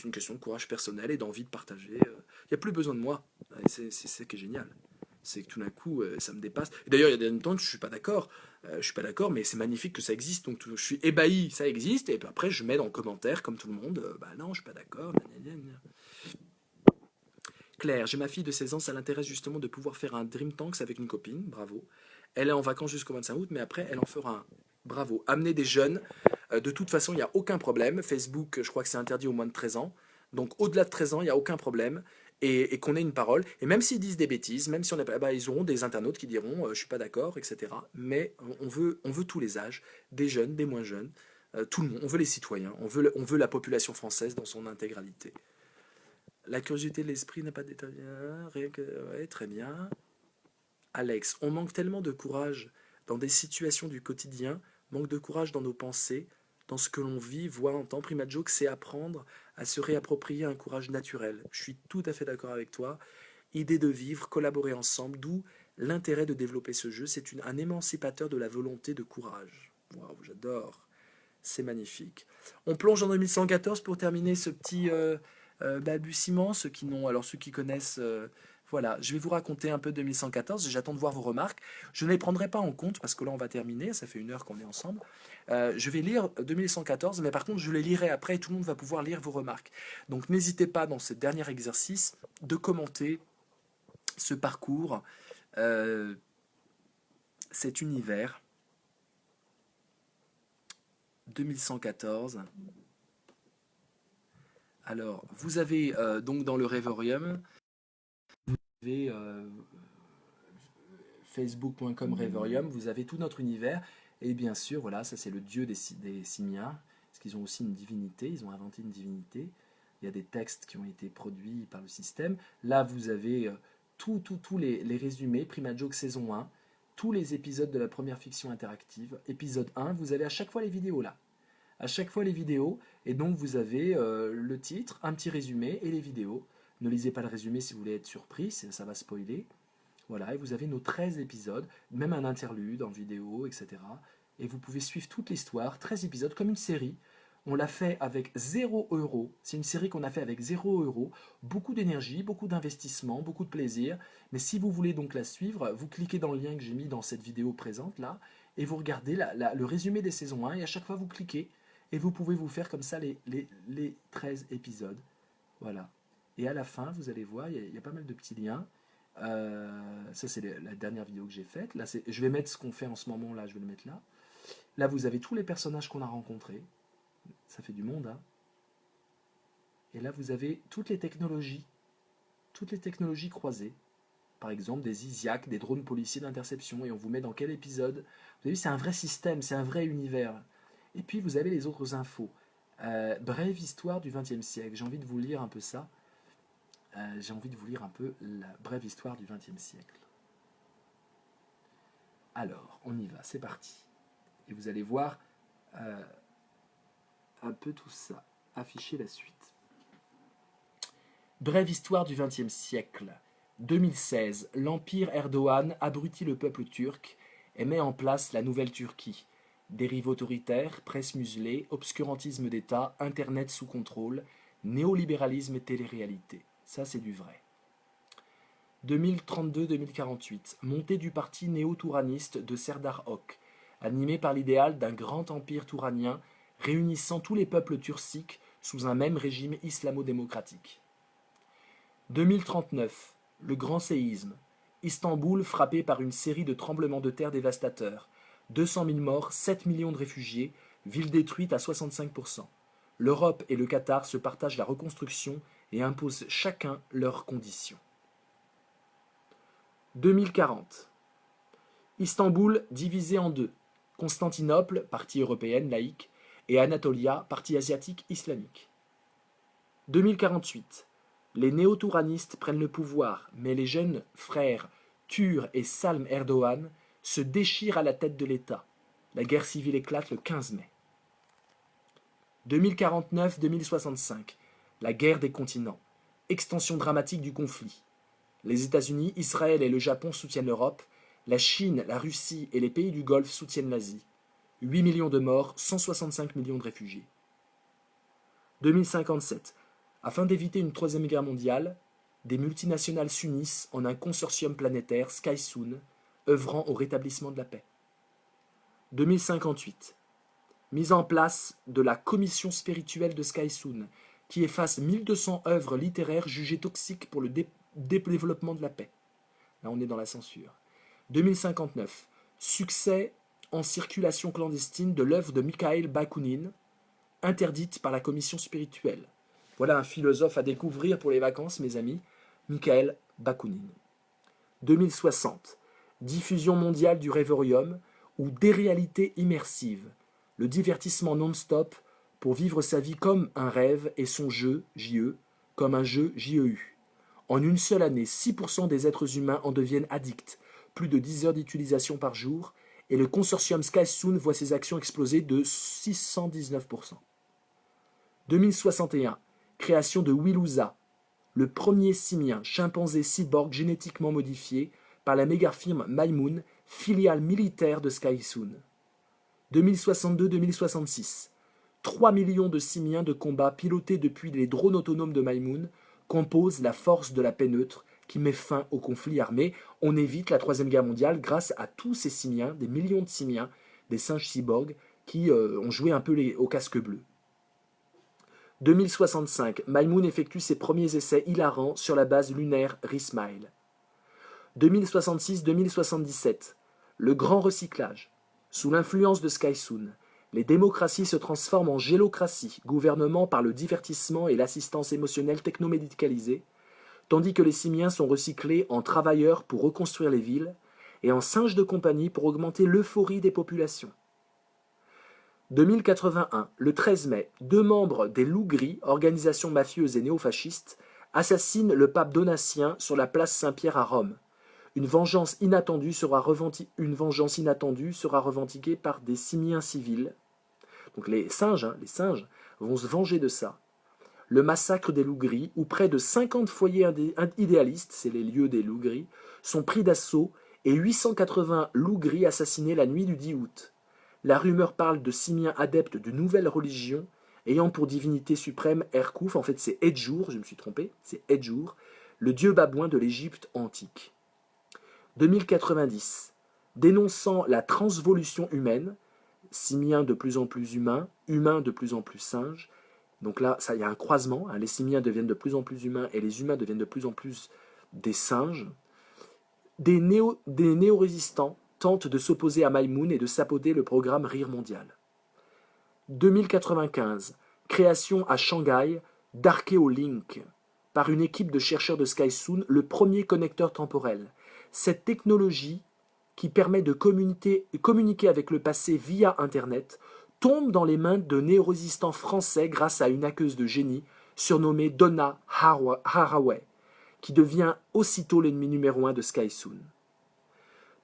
une question de courage personnel et d'envie de partager. Il n'y a plus besoin de moi. C'est ça qui est génial. C'est que tout d'un coup, ça me dépasse. Et d'ailleurs, il y a des Dream Tanks, je suis pas d'accord. Je suis pas d'accord, mais c'est magnifique que ça existe. Donc je suis ébahi, ça existe. Et puis après, je mets dans le commentaire, comme tout le monde, bah non, je suis pas d'accord. Claire, j'ai ma fille de 16 ans, ça l'intéresse justement de pouvoir faire un Dream Tanks avec une copine, bravo. Elle est en vacances jusqu'au 25 août, mais après, elle en fera un. Bravo. Amener des jeunes, de toute façon, il n'y a aucun problème. Facebook, je crois que c'est interdit aux moins de 13 ans. Donc au-delà de 13 ans, il n'y a aucun problème. Et qu'on ait une parole. Et même s'ils disent des bêtises, même si on n'est pas, bah, ils auront des internautes qui diront je suis pas d'accord, etc. Mais on veut tous les âges, des jeunes, des moins jeunes, tout le monde. On veut les citoyens, on veut la population française dans son intégralité. La curiosité de l'esprit n'a pas d'état. Ouais, très bien. Alex, on manque tellement de courage dans des situations du quotidien, manque de courage dans nos pensées, dans ce que l'on vit, voit, entend. Prima Joke, c'est apprendre à se réapproprier un courage naturel. Je suis tout à fait d'accord avec toi. Idée de vivre, collaborer ensemble, d'où l'intérêt de développer ce jeu. C'est un émancipateur de la volonté de courage. Waouh, j'adore. C'est magnifique. On plonge en 2114 pour terminer ce petit balbutiement. Ceux qui connaissent, voilà, je vais vous raconter un peu 2114. J'attends de voir vos remarques. Je ne les prendrai pas en compte parce que là on va terminer. Ça fait 1 heure qu'on est ensemble. Je vais lire 2114, mais par contre je les lirai après et tout le monde va pouvoir lire vos remarques. Donc n'hésitez pas dans ce dernier exercice de commenter ce parcours, euh, cet univers 2114. Alors, vous avez donc dans le Rêvorium, vous avez facebook.com Rêvorium, vous avez tout notre univers. Et bien sûr, voilà, ça c'est le dieu des Simiens, parce qu'ils ont aussi une divinité, ils ont inventé une divinité. Il y a des textes qui ont été produits par le système. Là, vous avez tous les résumés, Prima Joke saison 1, tous les épisodes de la première fiction interactive. Épisode 1, vous avez à chaque fois les vidéos là. À chaque fois les vidéos, et donc vous avez le titre, un petit résumé et les vidéos. Ne lisez pas le résumé si vous voulez être surpris, ça va spoiler. Voilà, et vous avez nos 13 épisodes, même un interlude en vidéo, etc. Et vous pouvez suivre toute l'histoire, 13 épisodes, comme une série. On l'a fait avec 0 €. C'est une série qu'on a fait avec 0 €. Beaucoup d'énergie, beaucoup d'investissement, beaucoup de plaisir. Mais si vous voulez donc la suivre, vous cliquez dans le lien que j'ai mis dans cette vidéo présente là, et vous regardez le résumé des saisons 1, et à chaque fois vous cliquez, et vous pouvez vous faire comme ça les 13 épisodes. Voilà. Et à la fin, vous allez voir, il y a pas mal de petits liens. Ça, c'est la dernière vidéo que j'ai faite. Là, je vais mettre ce qu'on fait en ce moment, là, je vais le mettre là. Là, vous avez tous les personnages qu'on a rencontrés. Ça fait du monde, hein. Et là, vous avez toutes les technologies croisées. Par exemple, des ISIAC, des drones policiers d'interception, et on vous met dans quel épisode. Vous avez vu, c'est un vrai système, c'est un vrai univers. Et puis, vous avez les autres infos. Brève histoire du XXe siècle. J'ai envie de vous lire un peu ça. J'ai envie de vous lire un peu la brève histoire du XXe siècle. Alors, on y va, c'est parti. Et vous allez voir un peu tout ça. Afficher la suite. Brève histoire du XXe siècle. 2016, l'Empire Erdogan abrutit le peuple turc et met en place la nouvelle Turquie. Dérive autoritaire, presse muselée, obscurantisme d'État, Internet sous contrôle, néolibéralisme et télé-réalité. Ça, c'est du vrai. 2032-2048, montée du parti néo-touraniste de Serdar Ook, animé par l'idéal d'un grand empire touranien réunissant tous les peuples turciques sous un même régime islamo-démocratique. 2039, le grand séisme. Istanbul frappé par une série de tremblements de terre dévastateurs. 200 000 morts, 7 millions de réfugiés, ville détruite à 65%. L'Europe et le Qatar se partagent la reconstruction et imposent chacun leurs conditions. 2040. Istanbul divisé en deux. Constantinople, partie européenne laïque, et Anatolia, partie asiatique islamique. 2048. Les néo-touranistes prennent le pouvoir, mais les jeunes frères Tur et Salm Erdoğan se déchirent à la tête de l'État. La guerre civile éclate le 15 mai. 2049-2065, la guerre des continents. Extension dramatique du conflit. Les États-Unis, Israël et le Japon soutiennent l'Europe. La Chine, la Russie et les pays du Golfe soutiennent l'Asie. 8 millions de morts, 165 millions de réfugiés. 2057. Afin d'éviter une troisième guerre mondiale, des multinationales s'unissent en un consortium planétaire, SkySoon, œuvrant au rétablissement de la paix. 2058. Mise en place de la commission spirituelle de SkySoon, qui efface 1200 œuvres littéraires jugées toxiques pour le développement de la paix. Là, on est dans la censure. 2059. Succès en circulation clandestine de l'œuvre de Mikhail Bakounine, interdite par la commission spirituelle. Voilà un philosophe à découvrir pour les vacances, mes amis, Mikhail Bakounine. 2060. Diffusion mondiale du Rêvorium ou des réalités immersives, le divertissement non-stop pour vivre sa vie comme un rêve et son jeu, JE, comme un jeu, JEU. En une seule année, 6% des êtres humains en deviennent addicts, plus de 10 heures d'utilisation par jour, et le consortium SkySoon voit ses actions exploser de 619%. 2061. Création de Wiluza, le premier simien chimpanzé cyborg génétiquement modifié par la méga-firme Maimoun, filiale militaire de SkySoon. 2062-2066. 3 millions de simiens de combat pilotés depuis les drones autonomes de Maimoun composent la force de la paix neutre qui met fin au conflit armé. On évite la Troisième Guerre mondiale grâce à tous ces simiens, des millions de simiens, des singes cyborgs qui ont joué un peu au casque bleu. 2065, Maimoun effectue ses premiers essais hilarants sur la base lunaire Rismile. 2066-2077, le grand recyclage. Sous l'influence de SkySoon, les démocraties se transforment en gélocratie, gouvernement par le divertissement et l'assistance émotionnelle technomédicalisée, tandis que les simiens sont recyclés en travailleurs pour reconstruire les villes et en singes de compagnie pour augmenter l'euphorie des populations. 2081, le 13 mai, 2 membres des Loups Gris, organisation mafieuse et néofasciste, assassinent le pape Donatien sur la place Saint-Pierre à Rome. Une vengeance inattendue sera revendiquée par des simiens civils. Donc les singes vont se venger de ça. Le massacre des Loups Gris, où près de 50 foyers idéalistes, c'est les lieux des Loups Gris, sont pris d'assaut et 880 Loups Gris assassinés la nuit du 10 août. La rumeur parle de simiens adeptes de nouvelles religions, ayant pour divinité suprême Erkouf, en fait c'est Edjour, je me suis trompé, c'est Edjour, le dieu babouin de l'Égypte antique. 2090, dénonçant la transvolution humaine, simiens de plus en plus humains, humains de plus en plus singes, donc là il y a un croisement, les simiens deviennent de plus en plus humains et les humains deviennent de plus en plus des singes, des néo-résistants tentent de s'opposer à Maimoun et de saboter le programme Rire Mondial. 2095, création à Shanghai d'Archeolink par une équipe de chercheurs de SkySoon, le premier connecteur temporel. Cette technologie, qui permet de communiquer avec le passé via Internet, tombe dans les mains de néo-résistants français grâce à une hackeuse de génie surnommée Donna Haraway, qui devient aussitôt l'ennemi numéro 1 de SkySoon.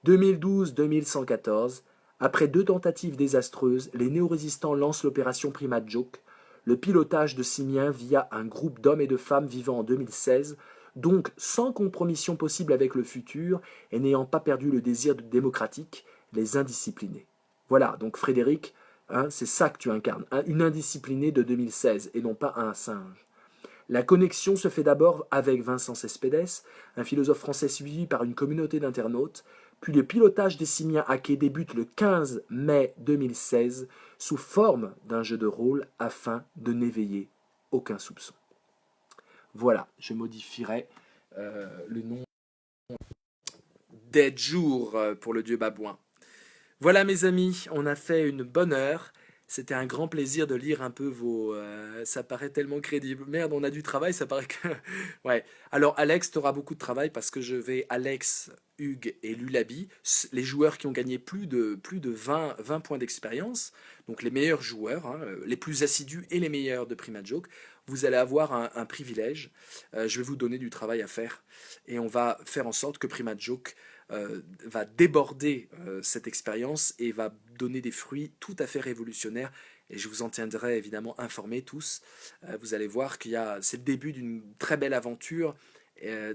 2012-2114, après 2 tentatives désastreuses, les néo-résistants lancent l'opération Prima Joke, le pilotage de simiens via un groupe d'hommes et de femmes vivant en 2016, donc sans compromission possible avec le futur et n'ayant pas perdu le désir démocratique, les indisciplinés. Voilà, donc Frédéric, c'est ça que tu incarnes, une indisciplinée de 2016 et non pas un singe. La connexion se fait d'abord avec Vincent Cespedes, un philosophe français suivi par une communauté d'internautes, puis le pilotage des simiens hackés débute le 15 mai 2016 sous forme d'un jeu de rôle afin de n'éveiller aucun soupçon. Voilà, je modifierai le nom d'Edjour pour le dieu babouin. Voilà mes amis, on a fait une bonne heure. C'était un grand plaisir de lire un peu vos... ça paraît tellement crédible. Merde, on a du travail, ça paraît que... ouais. Alors Alex, tu auras beaucoup de travail parce que je vais... Alex, Hugues et Lulabi, les joueurs qui ont gagné plus de 20 points d'expérience, donc les meilleurs joueurs, les plus assidus et les meilleurs de Prima Joke, vous allez avoir un privilège. Je vais vous donner du travail à faire et on va faire en sorte que Prima Joke va déborder cette expérience et va donner des fruits tout à fait révolutionnaires. Et je vous en tiendrai évidemment informés tous. Vous allez voir c'est le début d'une très belle aventure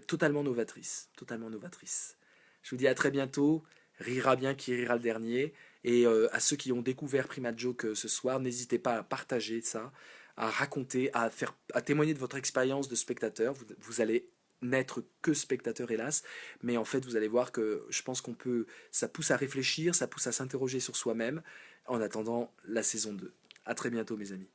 totalement novatrice, totalement novatrice. Je vous dis à très bientôt. Rira bien qui rira le dernier. Et à ceux qui ont découvert Prima Joke ce soir, n'hésitez pas à partager ça, à raconter, à témoigner de votre expérience de spectateur. Vous allez n'être que spectateur, hélas, mais en fait, vous allez voir que je pense ça pousse à réfléchir, ça pousse à s'interroger sur soi-même, en attendant la saison 2. À très bientôt, mes amis.